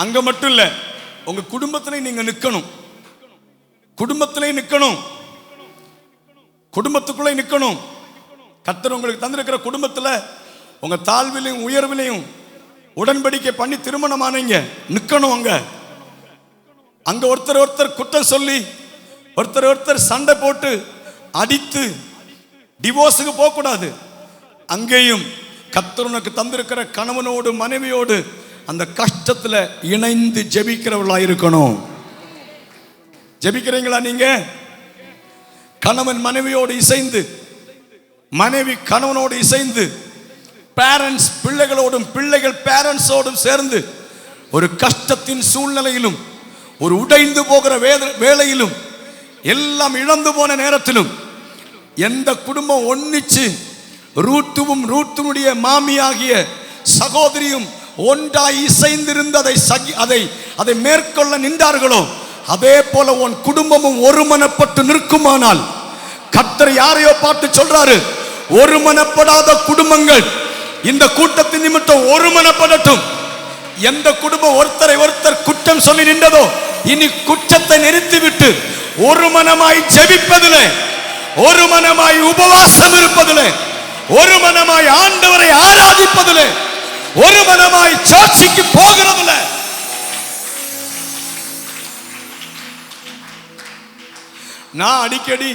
அங்க மட்டும் இல்ல, உங்க குடும்பத்திலே நீங்க நிக்கணும். குடும்பத்திலே நிக்கணும், குடும்பத்துக்குள்ளே நிக்கணும். கர்த்தர் உங்களுக்கு தந்திருக்கிற குடும்பத்துல உங்க தாழ்விலையும் உயர்விலையும் உடன்படிக்கை பண்ணி திருமணமானீங்க, நிக்கணும். அங்க ஒருத்தர் ஒருத்தர் குற்றம் சொல்லி, ஒருத்தர் ஒருத்தர் சண்டை போட்டு அடித்து டிவோர்ஸுக்கு போக கூடாது. அங்கேயும் கர்த்தர் உனக்கு தந்திருக்கிற கணவனோடு மனைவியோடு அந்த கஷ்டத்துல இணைந்து ஜெபிக்கிறவர்களா இருக்கணும். ஜெபிக்கிறீங்களா? நீங்க கணவன் மனைவியோடு இசைந்து, மனைவி கணவனோடு இசைந்து, பேரண்ட்ஸ் பிள்ளைகளோடும் பிள்ளைகள் பேரண்ட்ஸோடும் சேர்ந்து ஒரு கஷ்டத்தின் சூழ்நிலையிலும், ஒரு உடைந்து போகிற வேளையிலும், எல்லாம் இழந்து போன நேரத்திலும் எந்த குடும்பம் ஒன்னிச்சு ரூத்துவும் ரூத்துனுடைய மாமியாகிய சகோதரியும் ஒன்றாய் இசைந்திருந்து அதை மேற்கொள்ள நின்றார்களோ, அதே போல உன் குடும்பமும் ஒருமனப்பட்டு நிற்குமானால், கர்த்தர் யாரையோ பார்த்து சொல்றாரு, ஒருமனப்படாத குடும்பங்கள் இந்த கூட்டத்தின் நிமித்தம் ஒருமனப்படட்டும். எந்த குடும்பம் ஒருத்தரை ஒருத்தர் குற்றம் சொல்லி நின்றதோ, இனி குற்றத்தை நிறுத்திவிட்டு ஒருமனமாய் ஜெபிப்பதிலே, ஒருமனமாய் உபவாசம் இருப்பதிலே, ஒருமனமாய் ஆண்டவரை ஆராதிப்பதிலே, ஒருமனமாய் சர்ச்சுக்கு போகிறதில்லை. நான் அடிக்கடி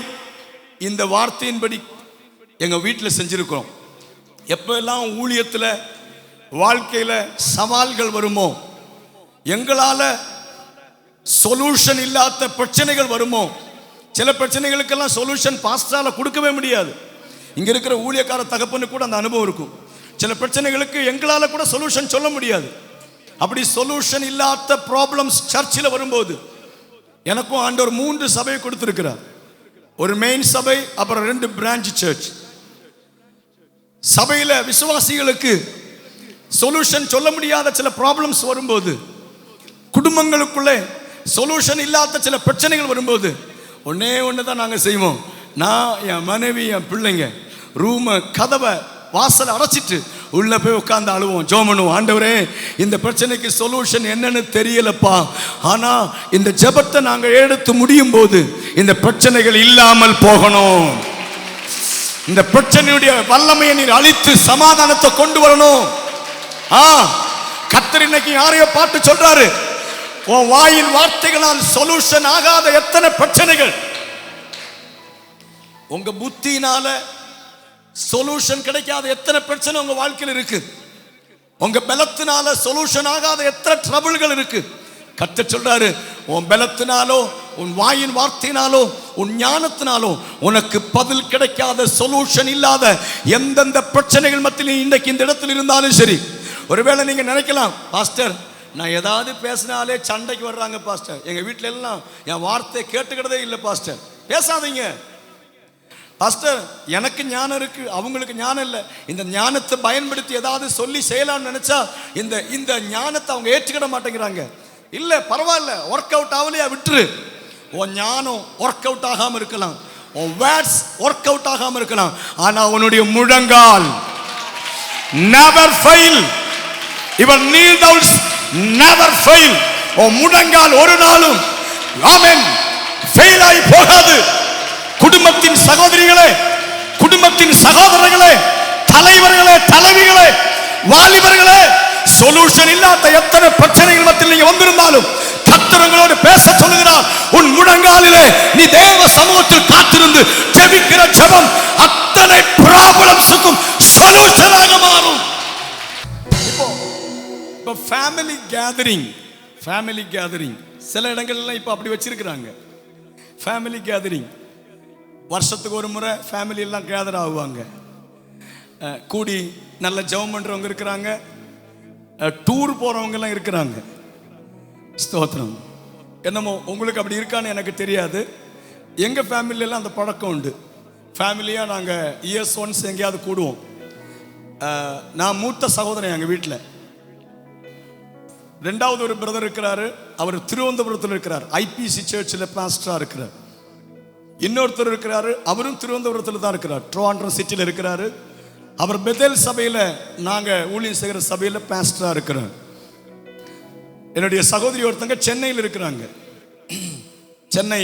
இந்த வார்த்தையின்படி எங்க வீட்டில் செஞ்சிருக்கிறோம். எப்பெல்லாம் ஊழியத்தில் வாழ்க்கையில சவால்கள் வருமோ, எங்களால சொல்யூஷன் இல்லாத பிரச்சனைகள் வருமோ, சில பிரச்சனைகளுக்கெல்லாம் சொல்யூஷன் பாஸ்டரால கொடுக்கவே முடியாது. இங்க இருக்கிற ஊழியக்கார தகப்பனுக்கு கூட அந்த அனுபவம் இருக்கும். சில பிரச்சனைகளுக்கு எங்களால கூட சொல்யூஷன் சொல்ல முடியாது. அப்படி சொல்யூஷன் இல்லாத ப்ராப்ளம்ஸ் சர்ச்சில் வரும்போது, எனக்கும் ஆண்டவர் 3 சபையை கொடுத்திருக்கிறார். ஒரு மெயின் சபை, அப்புறம் 2 பிரான்ச் சர்ச். சபையில விசுவாசிகளுக்கு சொல்யூஷன் சொல்ல முடியாத சில ப்ராப்ளம்ஸ் வரும்போது, குடும்பங்களுக்குள்ளே சொல்யூஷன் இல்லாத சில பிரச்சனைகள் வரும்போது, ஒன்னே ஒன்று தான் நாங்கள் செய்வோம். நான், என் மனைவி, என் பிள்ளைங்க ரூமை கதவை வாசலை அடைச்சிட்டு உள்ள போய் உட்கார்ந்து அழுவோம், ஜெபம் பண்ணுவோம். ஆண்டவரே, இந்த பிரச்சனைக்கு சொல்யூஷன் என்னன்னு தெரியலப்பா, ஆனா இந்த ஜெபத்தை நாங்கள் எடுத்து முடியும் போது இந்த பிரச்சனைகள் இல்லாமல் போகணும். இந்த பிரச்சனையுடைய வல்லமையை நீர் அழித்து சமாதானத்தை கொண்டு வரணும். கர்த்தர் இன்னைக்கு யாரையோ பார்த்து சொல்றாரு, உன் வாயின் வார்த்தைகளால் சொல்யூஷன் ஆகாத எத்தனை பிரச்சனைகள், உங்க புத்தியினால சொல்யூஷன் கிடைக்காத எத்தனை பிரச்சனை உங்க வாழ்க்கையில் இருக்கு, உங்க பலத்தினால சொல்யூஷன் ஆகாத எத்தனை ட்ரபிள்கள் இருக்கு. கர்த்தர் சொல்றாரு, உன் பலத்தினாலோ, உன் வாயின் வார்த்தையினாலோ, உன் ஞானத்தினாலோ உனக்கு பதில் கிடைக்காத, சொல்யூஷன் இல்லாத எந்தெந்த பிரச்சனைகள் மத்தியில் இன்றைக்கு இந்த இடத்தில் இருந்தாலும் சரி. ஒருவேளை நீங்க நினைக்கலாம், பாஸ்டர் நான் ஏதாவது பேசினாலே சண்டைக்கு வர்றாங்க பாஸ்டர், எங்க வீட்டில எல்லாம் என் வார்த்தை கேட்டுக்கிறதே இல்லை பாஸ்டர். பேசாதீங்க பாஸ்டர், எனக்கு ஞானம் இருக்கு, அவங்களுக்கு ஞானம் இல்லை. இந்த ஞானத்தை பயன்படுத்தி ஏதாவது சொல்லி செய்யலாம்னு நினைச்சா இந்த ஞானத்தை அவங்க ஏற்றுக்கிட மாட்டேங்கிறாங்க. இல்ல பரவாயில்ல, ஒர்க் அவுட் ஆகலையா விட்டுரு. உன் ஞானம் ஒர்க் அவுட் ஆகாம இருக்கலாம், உன் வேர்ட்ஸ் ஒர்க் அவுட் ஆகாம இருக்கலாம், ஆனா உன்னுடைய முழங்கால் never fail, your knee downs never fail. உன் முழங்கால் ஒரு நாளும் ஆமென் ஃபெயில் ஆகி போகாது. குடும்பத்தின் சகோதரிகளே, குடும்பத்தின் சகோதரர்களே, தலைவர்களே, தலைவிகளே, வாலிபர்களே, சொல்யூஷன் இல்லாத எத்தனை பிரச்சனைகள் மத்தியில் நீங்க வந்திருந்தாலும் கர்த்தர் உங்களோடு பேச சொல்லுகிறார். உன் முழங்காலிலே நீ தேவ சமூகத்தில் காத்திருந்து ஜெபிக்கிற ஜெபம் அத்தனை ப்ராப்ளம்ஸ்க்கும் சொல்யூஷனாக மாறும். இப்போ ஃபேமிலி கேதரிங் சில இடங்கள்லாம் இப்போ அப்படி வச்சிருக்கிறாங்க. ஃபேமிலி கேதரிங் வருஷத்துக்கு ஒரு முறை ஃபேமிலி எல்லாம் கேதர் ஆகுவாங்க. கூடி நல்ல ஜெபம் பண்ணுறவங்க இருக்கிறாங்க, டூர் போகிறவங்கெல்லாம் இருக்கிறாங்க. ஸ்தோத்திரம். என்னமோ உங்களுக்கு அப்படி இருக்கான்னு எனக்கு தெரியாது. எங்கள் ஃபேமிலியெல்லாம் அந்த பழக்கம் உண்டு. ஃபேமிலியாக நாங்கள் இயர்ஸ் ஒன்ஸ் எங்கேயாவது கூடுவோம். நான் மூத்த சகோதரன் எங்கள் வீட்டில். ரெண்டாவது ஒரு பிரதர் இருக்கிறாரு, அவர் திருவனந்தபுரத்தில் இருக்கிறார், ஐபிசி சர்ச்சில் பாஸ்டராக இருக்கிறார். இன்னொருத்தர் இருக்கிறாரு, அவரும் திருவனந்தபுரத்தில் தான் இருக்கிறார், ட்ரோவாண்ட்ரம் சிட்டியில் இருக்கிறாரு. அவர் பெதேல் சபையில், நாங்கள் ஊழியம் செய்கிற சபையில் பாஸ்டராக இருக்கிறார். என்னுடைய சகோதரி ஒருத்தங்க சென்னையில் இருக்கிறாங்க, சென்னை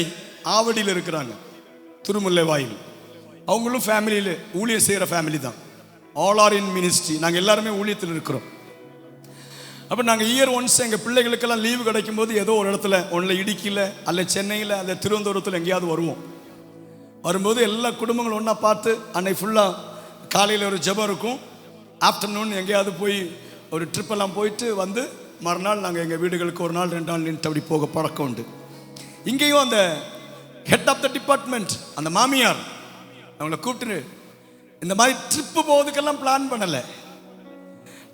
ஆவடியில் இருக்கிறாங்க, திருமுல்லை வாயில். அவங்களும் ஃபேமிலியில் ஊழியம் செய்கிற ஃபேமிலி தான். All are in ministry. நாங்கள் எல்லாருமே ஊழியத்தில் இருக்கிறோம். அப்போ நாங்கள் இயர் ஒன்ஸ் எங்கள் பிள்ளைகளுக்கெல்லாம் லீவு கிடைக்கும் போது ஏதோ ஒரு இடத்துல, ஒன்றில் இடுக்கியில் அல்ல சென்னையில் அல்ல திருவனந்தபுரத்தில் எங்கேயாவது வருவோம். வரும்போது எல்லா குடும்பங்களும் ஒன்றா பார்த்து அன்னைக்கு ஃபுல்லாக காலையில் ஒரு ஜெபம் இருக்கும், ஆஃப்டர்நூன் எங்கேயாவது போய் ஒரு ட்ரிப்பெல்லாம் போயிட்டு வந்து மறுநாள் நாங்கள் எங்கள் வீடுகளுக்கு ஒரு நாள் 2 நாள் நின்று அப்படி போக பழக்கம் உண்டு. இங்கேயும் அந்த ஹெட் ஆஃப் த டிபார்ட்மெண்ட், அந்த மாமியார், அவங்கள கூப்பிட்டு இந்த மாதிரி ட்ரிப்பு போகிறதுக்கெல்லாம் பிளான் பண்ணலை,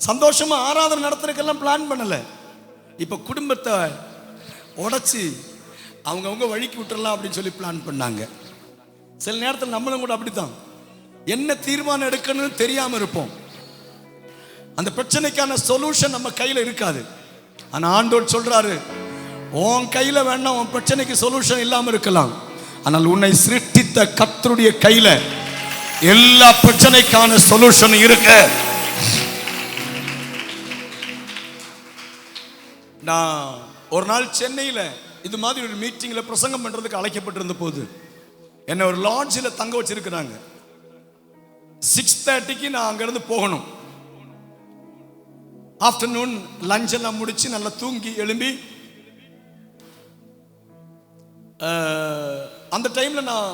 சந்தோஷமாக ஆராதனை நடத்துறதுக்கெல்லாம் பிளான் பண்ணலை. இப்போ குடும்பத்தை உடச்சி அவங்கவுங்க வழிக்கு விட்டுறலாம் அப்படின்னு சொல்லி பிளான் பண்ணாங்க. சில நேரத்தில் நம்மளும் கூட அப்படித்தான், என்ன தீர்மானம் எடுக்கணும்னு தெரியாமல் இருப்போம். அந்த பிரச்சனைக்கான சொல்யூஷன் நம்ம கையில் இருக்காது. ஆனால் ஆண்டவர் சொல்றாரு, உன் கையில் வேணா உன் பிரச்சனைக்கு சொல்யூஷன் இல்லாமல் இருக்கலாம், ஆனால் உன்னை சிருஷ்டித்த கர்த்தருடைய கையில் எல்லா பிரச்சனைக்கான சொல்யூஷன் இருக்கு. நான் ஒரு நாள் சென்னையில் இது மாதிரி ஒரு மீட்டிங்கில் பிரசங்கம் பண்ணுறதுக்கு அழைக்கப்பட்டிருந்த போது என்னை ஒரு லாட்ஜில் தங்க வச்சிருக்கிறாங்க. 6:30க்கு நான் அங்கேருந்து போகணும். ஆஃப்டர்நூன் லஞ்ச் எல்லாம் முடிச்சு நல்லா தூங்கி எழும்பி, அந்த டைமில் நான்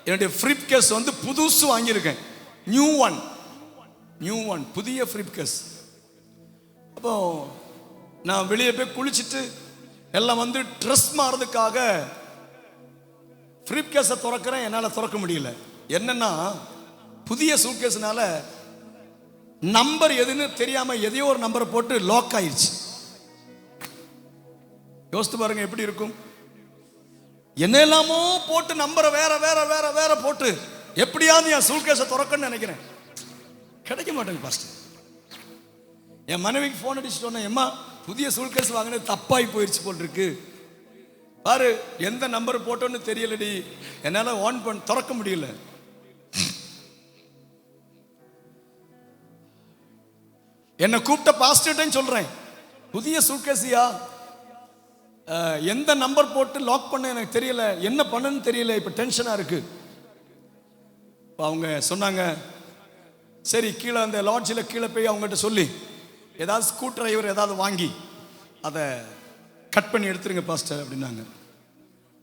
என்னுடைய ஃப்ரிப் கேஸ் வந்து புதுசு வாங்கியிருக்கேன், நியூ ஒன், புதிய ஃப்ரிப் கேஸ். அப்போ நான் வெளியே போய் குளிச்சுட்டு எல்லாம் வந்து ட்ரெஸ் மாறதுக்காக ஃப்ரிப் கேஸை திறக்கிறேன். என்னால் திறக்க முடியல. என்னன்னா புதிய சூட்கேஸ்னால நம்பர் எதுன்னு தெரியாம எதையோ ஒரு நம்பரை போட்டு லாக் ஆயிடுச்சு. யோசித்து பாருங்க எப்படி இருக்கும். என்னெல்லாமோ போட்டு நம்பரை வேற வேற வேற வேற போட்டு எப்படியாவது என் சூட்கேஸை திறக்கணும்னு நினைக்கிறேன், கிடைக்க மாட்டேங்க. ஃபர்ஸ்ட் என் மனைவிக்கு ஃபோன் அடிச்சுட்டு வந்தேன், எம்மா புதிய சூட்கேஸ் வாங்கினது தப்பாகி போயிடுச்சு போல் இருக்கு, பாரு எந்த நம்பர் போட்டோன்னு தெரியலடி, என்னால் ஆன் பண்ண திறக்க முடியல. என்னை கூப்பிட்ட பாஸ்டர்ட்டையும் சொல்றேன், புதிய சூட்கேஸியா, எந்த நம்பர் போட்டு லாக் பண்ண எனக்கு தெரியல, என்ன பண்ணுன்னு தெரியல, இப்போ டென்ஷனாக இருக்கு. அவங்க சொன்னாங்க, சரி கீழே அந்த லாட்ஜில் கீழே போய் அவங்ககிட்ட சொல்லி ஏதாவது ஸ்க்ரூ டிரைவர் ஏதாவது வாங்கி அதை கட் பண்ணி எடுத்துருங்க பாஸ்டர் அப்படின்னாங்க.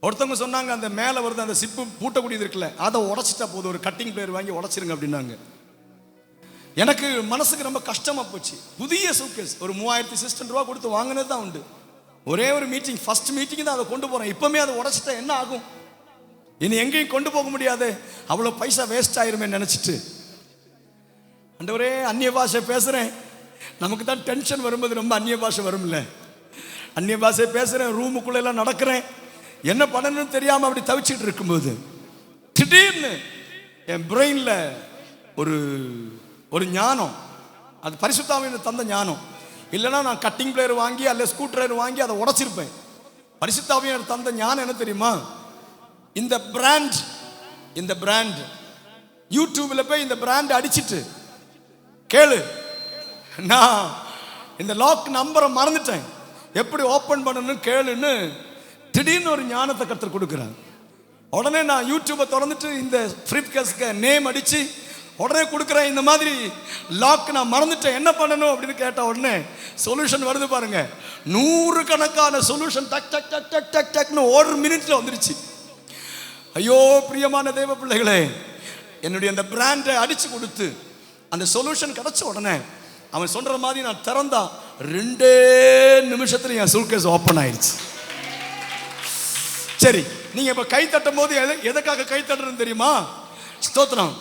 ஒருத்தவங்க சொன்னாங்க, அந்த மேலே வருது அந்த சிப்பு பூட்டக்கூடியது இருக்குல்ல, அதை உடச்சிட்டா போதும், ஒரு கட்டிங் பிளேயர் வாங்கி உடச்சிருங்க அப்படின்னாங்க. எனக்கு மனசுக்கு ரொம்ப கஷ்டமாக போச்சு. புதிய சூட்கேஸ் ஒரு 3600 ரூபா கொடுத்து வாங்கினது தான் உண்டு. ஒரே ஒரு மீட்டிங், ஃபர்ஸ்ட் மீட்டிங் தான் அதை கொண்டு போகிறேன். இப்போமே அதை உடச்சிட்டா என்ன ஆகும், இனி எங்கேயும் கொண்டு போக முடியாது, அவ்வளோ பைசா வேஸ்ட் ஆயிருமே நினச்சிட்டு, ஆண்டவரே அந்நிய பாஷை பேசுகிறேன். நமக்கு தான் டென்ஷன் வரும்போது ரொம்ப அந்நிய பாஷை வரும்ல, அந்நிய பாஷை பேசுகிறேன், ரூமுக்குள்ளெல்லாம் நடக்கிறேன், என்ன பண்ணணும்னு தெரியாமல் அப்படி தவிச்சிட்டு இருக்கும்போது திடீர்னு என் பிரெயினில் ஒரு ஞானம், அது பரிசுத்த ஆவியானவர் தந்த ஞானம். இல்லைன்னா நான் கட்டிங் பிளேயர் வாங்கி அல்ல ஸ்க்ரூ டிரைவர் வாங்கி அதை உடைச்சிருப்பேன். பரிசுத்த ஆவியானவர் தந்த ஞானம் என்ன தெரியுமா, இந்த பிராண்ட் யூடியூப்ல போய் இந்த பிராண்ட் அடிச்சிட்டு கேளு, நான் இந்த லாக் நம்பரை மறந்துட்டேன், எப்படி ஓப்பன் பண்ணணும்னு கேளுன்னு திடீர்னு ஒரு ஞானத்தை கர்த்தர் கொடுக்குறாங்க. உடனே நான் யூடியூபை திறந்துட்டு இந்த ஃப்ரிப் கேஸ்க்கு நேம் அடிச்சு உடனே கொடுக்குறேன், இந்த மாதிரி லாக் நான் மறந்துட்டேன் என்ன பண்ணணும் அப்படின்னு கேட்ட உடனே சொல்யூஷன் வருது பாருங்க. 100 கணக்கான சொல்யூஷன் டக் டக் டக் டக் டக் டக்னு ஒரு மினிட்ல வந்துருச்சு. ஐயோ பிரியமான தேவ பிள்ளைகளே, என்னுடைய அந்த பிராண்டை அடிச்சு கொடுத்து அந்த சொல்யூஷன் கிடைச்ச உடனே அவன் சொல்ற மாதிரி நான் திறந்தா 2 நிமிஷத்துல என் சூட்கேஸ் ஓப்பன் ஆயிடுச்சு. சரி, நீங்க இப்ப கை தட்டும் போது எதுக்காக கை தட்டுறதுன்னு தெரியுமா? ஸ்தோத்திரம்.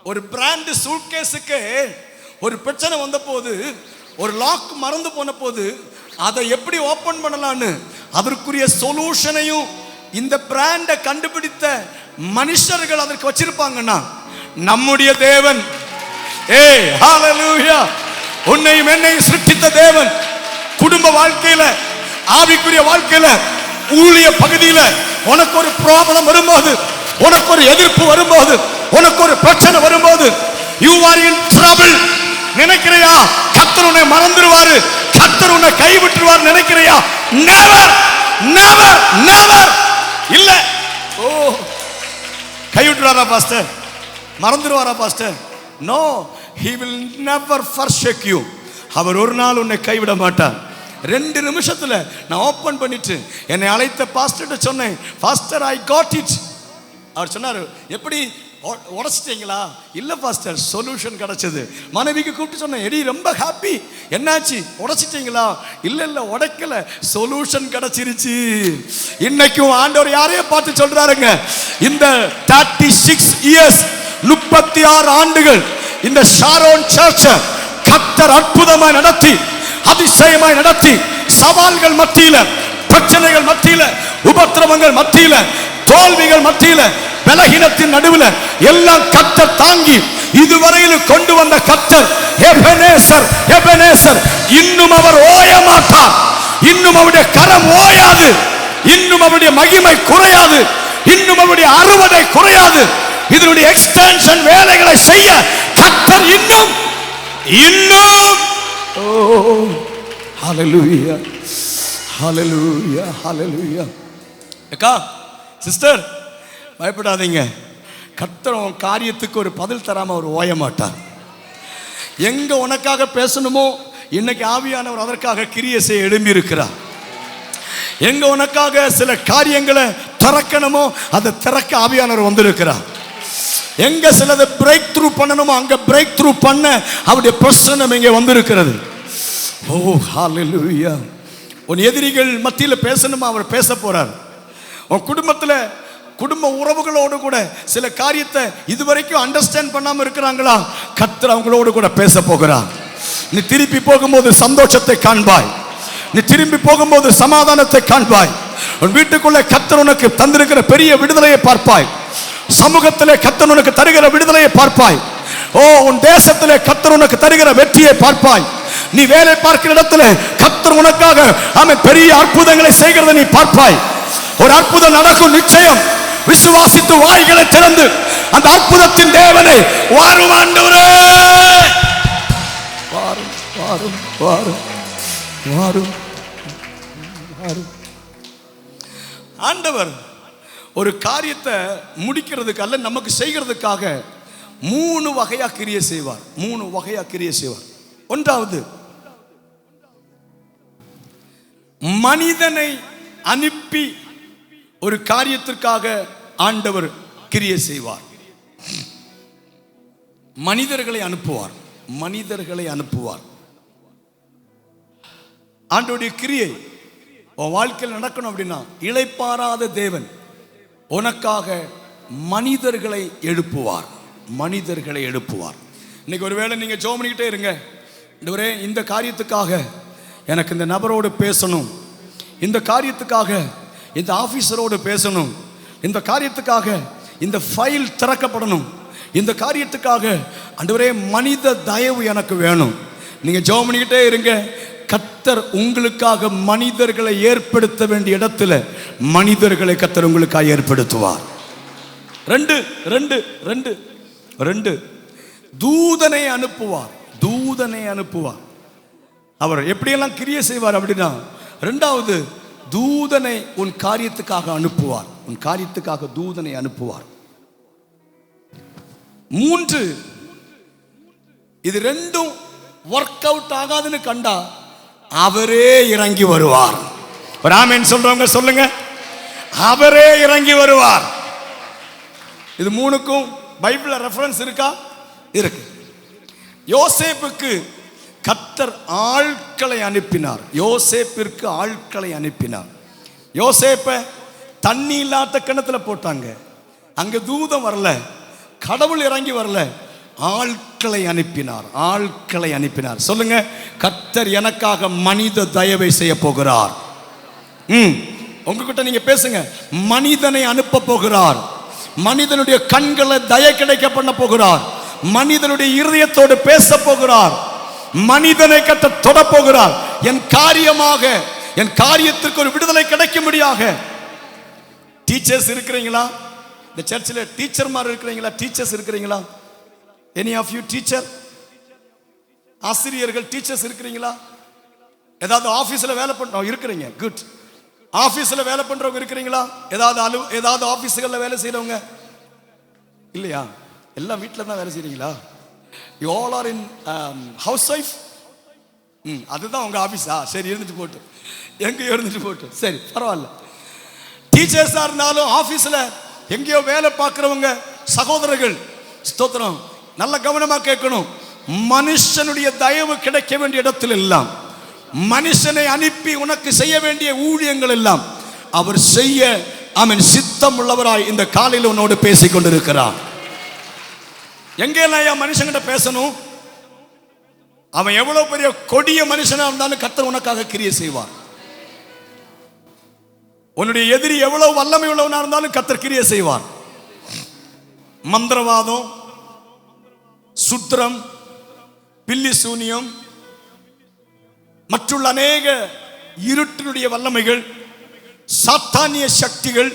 ஒரு பிராண்ட் சூட்கேஸுக்கு ஒரு பிரச்சனை வந்த போது, ஒரு லாக் மறந்து போன போது அதை எப்படி ஓபன் பண்ணலான்னு அதற்குரிய சொல்யூஷனையும் இந்த பிராண்டை கண்டுபிடித்த மனுஷர்கள் அதற்கு வச்சிருப்பாங்கன்னா, நம்முடைய தேவன், ஏய் ஹalleluya, உன்னையும் என்னையும் சிருஷ்டித்த தேவன் குடும்ப வாழ்க்கையில, ஆவிக்குரிய வாழ்க்கையில, ஊழிய பகுதியில உனக்கு ஒரு ப்ராப்ளம் வரும்போது, உனக்கு ஒரு எதிர்ப்பு வரும்போது, உனக்கு ஒரு பிரச்சனை வரும்போது, you are in trouble நினைக்கிறையா கர்த்தர் உன்னை மறந்துடுவாரு, கர்த்தர் உன்னை கைவிட்டுருவார் நினைக்கிறையா? never never never இல்ல. ஓ, கைவிட்டுறாரா பாஸ்டர், மறந்துடுவாரா pastor? No, he will never forsake you. அவர் ஒரு நாள் உன்னை கைவிட மாட்டார். 2 நிமிஷத்துல நான் ஓபன் பண்ணிட்டு என்னை அழைத்த பாஸ்டர்ட்ட சொன்னேன், பாஸ்டர் ஐ காட் இட். அவர் சொன்னாரு, எப்படி உடைச்சிட்டீங்களா? இல்ல பாஸ்டர், சொல்யூஷன் கிடைச்சது. மனைவிக்கு கூப்பிட்டு சொன்னேன், எடி ரொம்ப ஹாப்பி, என்னாச்சு உடைச்சிட்டீங்களா? இல்ல இல்ல உடைக்கல, சொல்யூஷன் கிடைச்சிருச்சு. இன்னைக்கும் ஆண்டவர் யாரையும் பார்த்து சொல்றாருங்க, இந்த 36 இயர்ஸ் 36 ஆண்டுகள் இந்த ஷாரோன் சர்ச்ச கர்த்தர் அற்புதமாய் நடத்தி, அதிசயமாய் நடத்தி, சவால்கள் மத்தியில, பிரச்சனைகள் மத்தியில, உபத்திரவங்கள் மத்தியில, தோல்விகள் மத்தியில, பலகீனத்தின் நடுவில் எல்லாம் கர்த்தர் தாங்கி இதுவரையில் கொண்டு வந்த கர்த்தர் எபெனேசர், எபெனேசர். இன்னும் அவர் ஓய மாட்டார், இன்னும் அவருடைய கரம் ஓயாது, இன்னும் அவருடைய மகிமை குறையாது, இன்னும் அவருடைய அறுவடை குறையாது. இதனுடைய எக்ஸ்டென்ஷன் வேலைகளை செய்ய கர்த்தர் இன்னும் இன்னும். ஓ ஹalleluya, ஹalleluya, ஹalleluya. அக்கா, சிஸ்டர், பயப்படாதீங்க. கர்த்தர் உன் காரியத்துக்கு ஒரு பதில் தராம அவர் ஓய மாட்டார். எங்க உனக்காக பேசணுமோ இன்னைக்கு ஆவியானவர் அதற்காக கிரியை செய்ய எழும்பி இருக்கிறார். எங்க உனக்காக சில காரியங்களை திறக்கணுமோ அதை திறக்க ஆவியானவர் வந்திருக்கிறார். எங்க சிலதை பிரேக் த்ரூ பண்ணணுமோ அங்க பிரேக் த்ரூ பண்ண அவருடைய பிரசன்னம் இங்கே வந்திருக்கிறது. ஓ ஹalleluya. உன் எதிரிகள் மத்தியில் பேசணுமா அவர் பேச போறார். உன் குடும்பத்தில், குடும்ப உறவுகளோடு கூட சில காரியத்தை இதுவரைக்கும் அண்டர்ஸ்டாண்ட் பண்ணாம இருக்கிறாங்களா, கர்த்தர் அவங்களோடு கூட பேச போகிறார். நீ திருப்பி போகும்போது சந்தோஷத்தை காண்பாய், நீ திரும்பி போகும்போது சமாதானத்தை காண்பாய். உன் வீட்டுக்குள்ளே கர்த்தர் உனக்கு தந்திருக்கிற பெரிய விடுதலையை பார்ப்பாய். சமூகத்திலே கர்த்தர் உனக்கு தருகிற விடுதலையை பார்ப்பாய். ஓ, உன் தேசத்திலே கர்த்தர் உனக்கு தருகிற வெற்றியை பார்ப்பாய். நீ வேலை பார்க்கிற இடத்துல கர்த்தர் உனக்காக அவன் பெரிய அற்புதங்களை செய்கிறதை நீ பார்ப்பாய். ஒரு அற்புதம் நடக்கும் நிச்சயம். விசுவாசித்து வாய்களை திறந்து அந்த அற்புதத்தின் தேவனை வாரும் ஆண்டவரே, வாரும் வாரும் வாரும் வாரும் வாரும். ஆண்டவர் ஒரு காரியத்தை முடிக்கிறதுக்கு அல்ல, நமக்கு செய்கிறதுக்காக 3 வகையா கிரியை செய்வார். 3 வகையா கிரியை செய்வார். ஒன்றாவது, மனிதனை அனுப்பி ஒரு காரியத்திற்காக ஆண்டவர் கிரியை செய்வார். மனிதர்களை அனுப்புவார், மனிதர்களை அனுப்புவார். ஆண்டவருடைய கிரியை உன் வாழ்க்கையில் நடக்கணும் அப்படின்னா, இளைப்பாறாத தேவன் உனக்காக மனிதர்களை எழுப்புவார், மனிதர்களை எழுப்புவார். இன்னைக்கு ஒருவேளை நீங்க ஜெபம் பண்ணிக்கிட்டே இருங்க, ஆண்டவரே இந்த காரியத்துக்காக எனக்கு இந்த நபரோடு பேசணும், இந்த காரியத்துக்காக இந்த ஆபீசரோடு பேசணும், இந்த காரியத்துக்காக இந்த ஃபைல் திறக்கப்படணும், இந்த காரியத்துக்காக ஆண்டவரே மனித தயவு எனக்கு வேணும். நீங்க ஜெபம் பண்ணிக்கிட்டே இருங்க. கர்த்தர் உங்களுக்காக மனிதர்களை ஏற்படுத்த வேண்டிய இடத்துல மனிதர்களை கர்த்தர் உங்களுக்காக ஏற்படுத்துவார். 2 தூதனை அனுப்புவார், தூதனை அனுப்புவார். அவர் எப்படியெல்லாம் கிரியை செய்வார் அப்படின்னா, 2வது தூதனை உன் காரியத்துக்காக அனுப்புவார், உன் காரியத்துக்காக தூதனை அனுப்புவார். 3 இது 2ம் ஒர்க் அவுட் ஆகாதுன்னு கண்டா அவரே இறங்கி வருவார். ஒரு ஆமென் சொல்றவங்க சொல்லுங்க, அவரே இறங்கி வருவார். இது 3க்கும் பைபிள்ல ரெஃபரன்ஸ் இருக்கா? இருக்கு. யோசேப்புக்கு கர்த்தர் ஆட்களை அனுப்பினார், யோசேப்பிற்கு ஆட்களை அனுப்பினார். யோசேப்பை தண்ணி இல்லாத கிணத்துல போட்டாங்க. அங்க தூதம் வரல, கடவுள் இறங்கி வரல, ஆட்களை அனுப்பினார். ஆட்களை அனுப்பினார். சொல்லுங்க, கர்த்தர் எனக்காக மனித தயவை செய்ய போகிறார். உங்ககிட்ட நீங்க பேசுங்க. மனிதனை அனுப்ப போகிறார். மனிதனுடைய கண்களை தய கிடைக்க பண்ண போகிறார். மனிதனுடைய இருதயத்தோடு பேச போகிறார். மனிதனை கட்ட தொட போகிறார். என் காரியமாக, என் காரியத்திற்கு ஒரு விடுதலை கிடைக்கும்படியாக. டீச்சர்ஸ் இருக்கிறீங்களா? இந்த சர்ச்சில் டீச்சர்மார் இருக்கிறீங்களா? டீச்சர்ஸ் இருக்கிறீங்களா? Any of you teacher? ஆசிரியர்கள் டீச்சர்ஸ் இருக்கிறீங்களா? ஏதாவது ஆபீஸ்ல வேலை பண்றோம் இருக்கிறீங்க? குட். ஆபீஸ்ல வேலை பண்றவங்க இருக்கிறீங்களா? ஏதாவது ஆபீஸ்களில் வேலை செய்யறவங்க இல்லையா? எல்லாம் வீட்டில் தான் வேலை செய்றீங்களா? You all are in house wife. அதுதான் உங்க ஆபீஸா? சரி, இருந்துட்டு போட்டு, எங்கேயோ இருந்துட்டு போட்டு, சரி பரவாயில்ல. டீச்சர்ஸா இருந்தாலும் ஆபீஸ்ல எங்கேயோ வேலை பார்க்கிறவங்க சகோதரர்கள், ஸ்தோத்திரம், நல்ல கவனமா கேட்கணும். மனுஷனுடைய தயவு கிடைக்க வேண்டிய இடத்தில் எல்லாம், மனுஷனை அனுப்பி உனக்கு செய்ய வேண்டிய ஊழியங்கள் எல்லாம் அவர் செய்ய அவன் சித்தம் உள்ளவராய் இந்த காலையில் உன்னோடு பேசிக் கொண்டிருக்கிறார். எங்கெல்லாம் மனுஷங்கிட்ட பேசணும்? அவன் எவ்வளவு பெரிய கொடிய மனுஷனா இருந்தாலும் கர்த்தர் உனக்காக கிரியை செய்வார். உன்னுடைய எதிரி எவ்வளவு வல்லமை உள்ளவனா இருந்தாலும் கர்த்தர் கிரியை செய்வார். மந்திரவாதம், சுத்திரம், பில்லி சூனியம், மற்றுள்ள அநேக இருட்டினுடைய வல்லமைகள், சாத்தானிய சக்திகள்,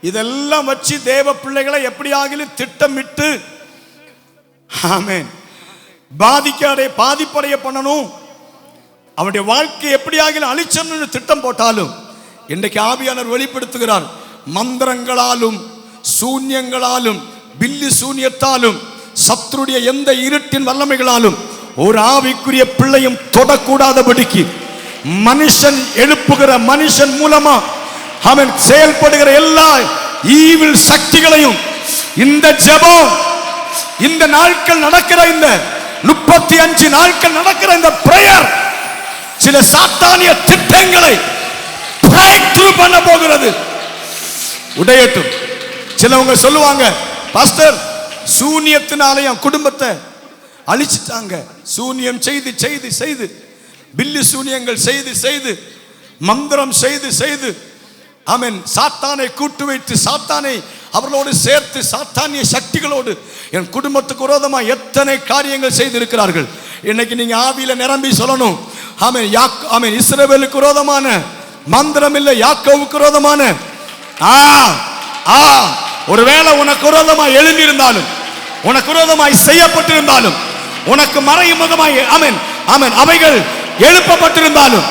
இதெல்லாம் வச்சு தேவ பிள்ளைகளை எப்படியாகிலும் திட்டமிட்டு ஆமென் பாதிப்படைய பண்ணணும். அவனுடைய வாழ்க்கை எப்படியாகிலும் அழிச்சணும்னு திட்டம் போட்டாலும் இன்றைக்கு ஆவியானவர் வெளிப்படுத்துகிறார். மந்திரங்களாலும் சூன்யங்களாலும் பில்லி சூன்யத்தாலும் சத்துருடைய எந்த இருட்டின் வல்லமைகளாலும் ஒரு ஆவிக்குரிய பிள்ளையும் தொடக்கூடாதபடிக்கு மனுஷன் எழுப்புகிற, மனுஷன் மூலமா அவன் செயல்படுகிற எல்லா ஈவில் சக்திகளையும் இந்த ஜெபம், இந்த நாட்கள் நடக்கிற இந்த 35 நாட்கள் நடக்கிற இந்த பிரேயர் சில சாத்தானிய திட்டங்களை பிரேக் த்ரூ பண்ண போகிறது. உடையட்டும். சிலவங்க சொல்லுவாங்க, பாஸ்டர் சூனியத்தினால என் குடும்பத்தை அழிச்சிட்டாங்க. சூனியம் செய்து செய்து செய்து, பில்லி சூனியங்கள் செய்து செய்து, மந்திரம் செய்து செய்து, ஆமென், சாத்தானை கூட்டு வைத்து, சாத்தானை அவர்களோடு சேர்த்து, சாத்தானிய சக்திகளோடு என் குடும்பத்துக்கு விரோதமா எத்தனை காரியங்கள் செய்திருக்கிறார்கள். இன்னைக்கு நீங்க ஆவியில நிரம்பி சொல்லணும், ஆமென், ஆமென், இஸ்ரவேலுக்கு விரோதமான மந்திரம் இல்லை, யாக்கோவுக்கு விரோதமான ஒருவேளை உனக்கு விரோதமாய் எழுந்திருந்தாலும், உனக்கு விரோதமாய் செய்யப்பட்டிருந்தாலும், உனக்கு மறைமுகமாய் ஆமென் ஆமென் அவைகள் எழுப்பப்பட்டிருந்தாலும்,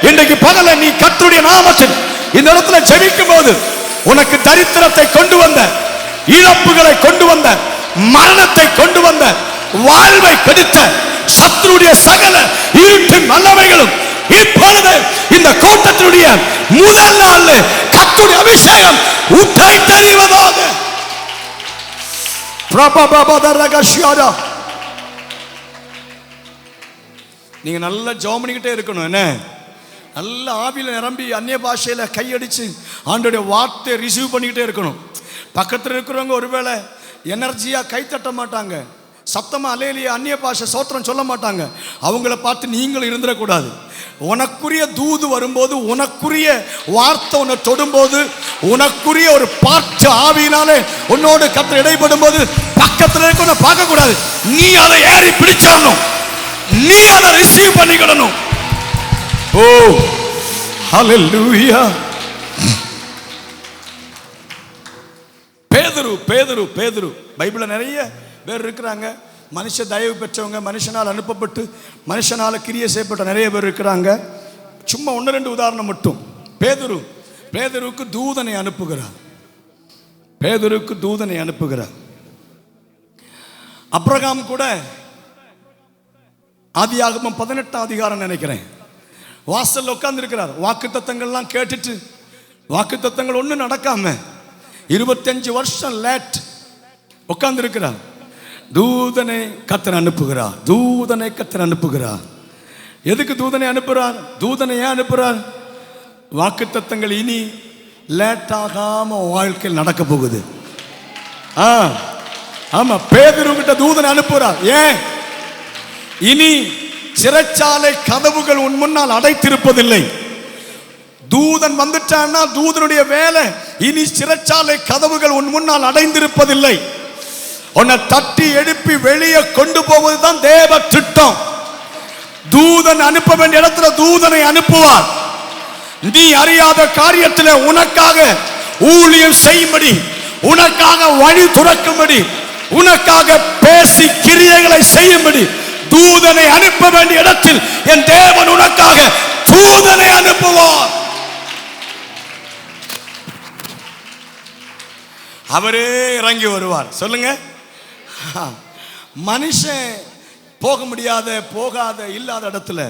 இன்றைக்கு பகல நீ கர்த்தருடைய நாமத்தில் இந்த இடத்துல ஜெபிக்கும் போது உனக்கு தரித்திரத்தை கொண்டு வந்த, இழப்புகளை கொண்டு வந்த, மரணத்தை கொண்டு வந்த, வாழ்வை கெடுத்த சத்துருடைய சகல இருட்டின் வல்லமைகளும் இப்பொழுது இந்த கூட்டத்தினுடைய முதல் நாள் கர்த்தருடைய அபிஷேகம் உற்றை தெரிவதாக. நீங்க நல்ல ஜெபம் பண்ணிக்கிட்டே இருக்கணும். என்ன, நல்ல ஆவியில நிரம்பி அந்நிய பாஷையில கையடிச்சு ஆண்டோடைய வார்த்தையை ரிசீவ் பண்ணிக்கிட்டே இருக்கணும். பக்கத்தில் இருக்கிறவங்க ஒருவேளை எனர்ஜியா கை தட்ட மாட்டாங்க, சத்தமா அலையிலேயே அந்நிய பாஷை சோத்திரம் சொல்ல மாட்டாங்க. அவங்கள பார்த்து நீங்களும் இருந்துடக்கூடாது. உனக்குரிய தூது வரும்போது, உனக்குரிய வார்த்தை உன்னை தொடும்போது, உனக்குரிய ஒரு பாட்டு ஆவியினாலே உன்னோடு கர்த்தர் இடைப்படும் போது பக்கத்தில் இருக்க பார்க்க கூடாது. நீ அதை ஏறி பிடிச்சிடணும், நீ அதை ரிசீவ் பண்ணிக்கிடணும். ஓ ஹல்லேலூயா. பேதுரு பேதுரு பேதுரு பைபிள்ல நிறைய பேர் இருக்கிறாங்க. மனுஷ தயவு பெற்றவங்க, மனுஷனால் அனுப்பப்பட்டு மனுஷனால கிரியை செய்யப்பட்ட நிறைய பேர் இருக்கிறாங்க. சும்மா 1-2 உதாரணம் மட்டும். பேதுருக்கு தூதனை அனுப்புகிறார். பேதுருக்கு தூதனை அனுப்புகிறார். அப்ரகாம் கூட ஆதியாகமம் 18 அதிகாரம் நினைக்கிறேன், வாசல்ல உட்கார்ந்து இருக்கிறார். வாக்கு தத்தங்கள்லாம் கேட்டுட்டு, வாக்கு தத்தங்கள் ஒன்றும் நடக்காம 25 வருஷம் லேட் உட்கார்ந்து இருக்கிறார். தூதனை கர்த்தர் அனுப்புகிறார். தூதனை கர்த்தர் அனுப்புகிறார். எதுக்கு தூதனை அனுப்புகிறார்? தூதனை ஏன் அனுப்புகிறார்? வாக்கு தத்தங்கள் இனி லேட் ஆகாம வாழ்க்கையில் நடக்க போகுது. ஆமா, பேதுரு கிட்ட தூதனை அனுப்புறார். ஏன்? இனி சிறைச்சாலை கதவுகள் உன் முன்னால் அடைத்திருப்பதில்லை. தூதன் வந்துட்டான்னா தூதனுடைய வேலை இனி சிறைச்சாலை கதவுகள் உன் முன்னால் அடைந்திருப்பதில்லை. உன்னை தட்டி எழுப்பி வெளியே கொண்டு போவதுதான் தேவ திட்டம். தூதன் அனுப்ப வேண்டிய இடத்துல தூதனை அனுப்புவார். நீ அறியாத காரியத்தில் உனக்காக ஊழியம் செய்யும்படி, உனக்காக வழி துறக்கும்படி, உனக்காக பேசி கிரியைகளை செய்யும்படி தூதனை அனுப்ப வேண்டிய இடத்தில் என் தேவன் உனக்காக தூதனை அனுப்புவார். அவரே இறங்கி வருவார். சொல்லுங்க. மனுஷன் போக முடியாத, போகாத, இல்லாத இடத்துல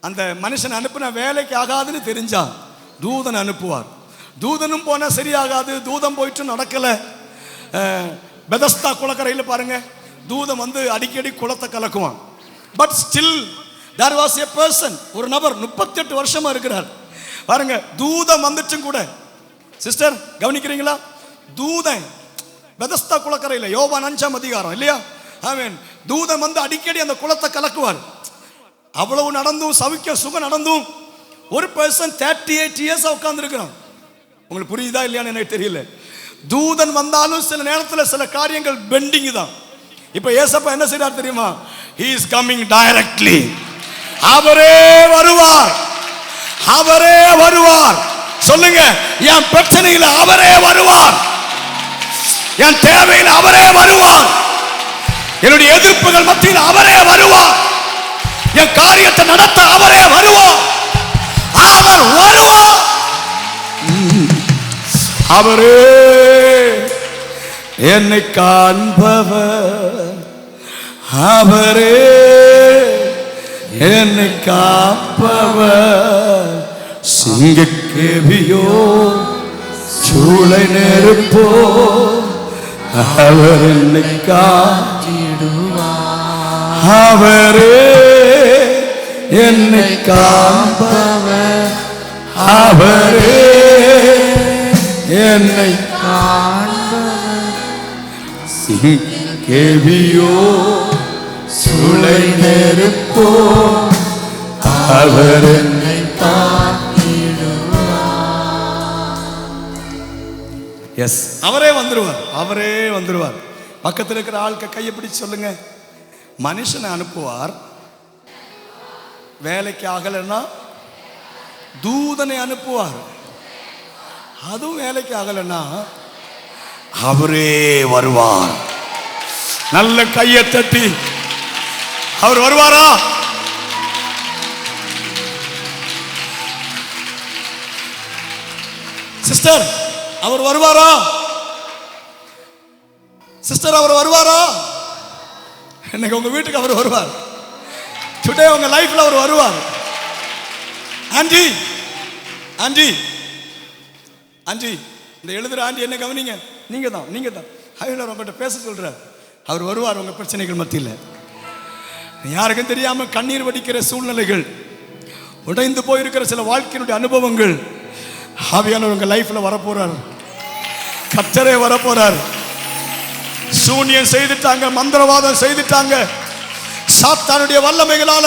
அந்த மனுஷன் அனுப்பின வேலைக்கு ஆகாதுன்னு தெரிஞ்சா தூதன் அனுப்புவார். தூதனும் போனா சரியாகாது, தூதன் போயிட்டு நடக்கல. பெதஸ்தா குளக்கரையில் பாருங்க, தூதன் வந்து அடிக்கடி குளத்தை கலக்குவான். But still there was a person, ஒரு நபர் 38 வருஷமா இருக்கிறார். பாருங்க, தூதன் வந்துட்டும் கூட. சிஸ்டர் கவனிக்கிறீங்களா? தூதன் பெதஸ்தா குளக்கரையில், யோவான் 5ஆம் அதிகாரம் இல்லையா? ஆமென். தூதன் வந்து அடிக்கடி அந்த குளத்தை கலக்குவார். அவ்வளவு நடந்தும், சவிக்க சுகம் நடந்தும், ஒரு பர்சன் 38 இயர்ஸ் உட்கார்ந்து இருக்கிறான். உங்களுக்கு புரியுதா இல்லையான்னு எனக்கு தெரியல. தூதன் வந்தாலும் சில நேரத்தில் சில காரியங்கள் பெண்டிங் தான். இப்ப ஏசப்பா என்ன செய்றார் தெரியுமா? he is coming directly. அவரே வருவார், அவரே வருவார். சொல்லுங்க, என் பிரச்சனையில் அவரே வருவார், என் தேவையில் அவரே வருவார், என்னுடைய எதிர்ப்புகள் மத்தியில் அவரே வருவார், என் காரியத்தை நடத்த அவரே வருவார். அவர் வருவார். அவரே என்னை காண்பவர், அவரே என்னை காப்பவர். சிங்கக்கேவியோ சூளை நெருப்போ அவர் என்னை காத்திடுவார். அவரே என்னை காப்பவர், அவரே என்னை காண்பவர். சிங்கக்கேவியோ சூளை நெருப்போ அவர் என்னை காத்திடுவார். எஸ், அவரே வந்துருவார், அவரே வந்துருவார். பக்கத்தில் இருக்கிற ஆளுக்கு கையை பிடிச்சு சொல்லுங்க, மனுஷனை அனுப்புவார். வேலைக்கு ஆகலைன்னா தூதனை அனுப்புவார். அதுவும் வேலைக்கு ஆகலைன்னா அவரே வருவார். நல்ல கையை தட்டி அவர் வருவாரா? சிஸ்டர் அவர் வருவாரா? சிஸ்டர் அவர் வருவாரா? இன்னைக்கு உங்க வீட்டுக்கு அவர் வருவார். டுடே உங்க லைஃப்ல அவர் வருவார். ஆண்டி, ஆண்டி, ஆண்டி, இந்த எழுதுற ஆண்டி என்ன கவனிங்க. நீங்க தான், நீங்க தான் ஹைலர் உங்கள்கிட்ட பேச சொல்றார். அவர் வருவார் உங்க பிரச்சனைகள் மத்தியில். யாருக்கும் தெரியாம கண்ணீர் வடிக்கிற சூழ்நிலைகள், உடைந்து போயிருக்கிற சில வாழ்க்கையினுடைய அனுபவங்கள், ஆவியானவர் உங்க லைஃப்ல வரப்போறார். கர்த்தரே வரப்போறார். சூனியம் செய்துட்டாங்க, மந்திரவாதம் செய்துட்டாங்க, சாத்தானுடைய வல்லமைகளால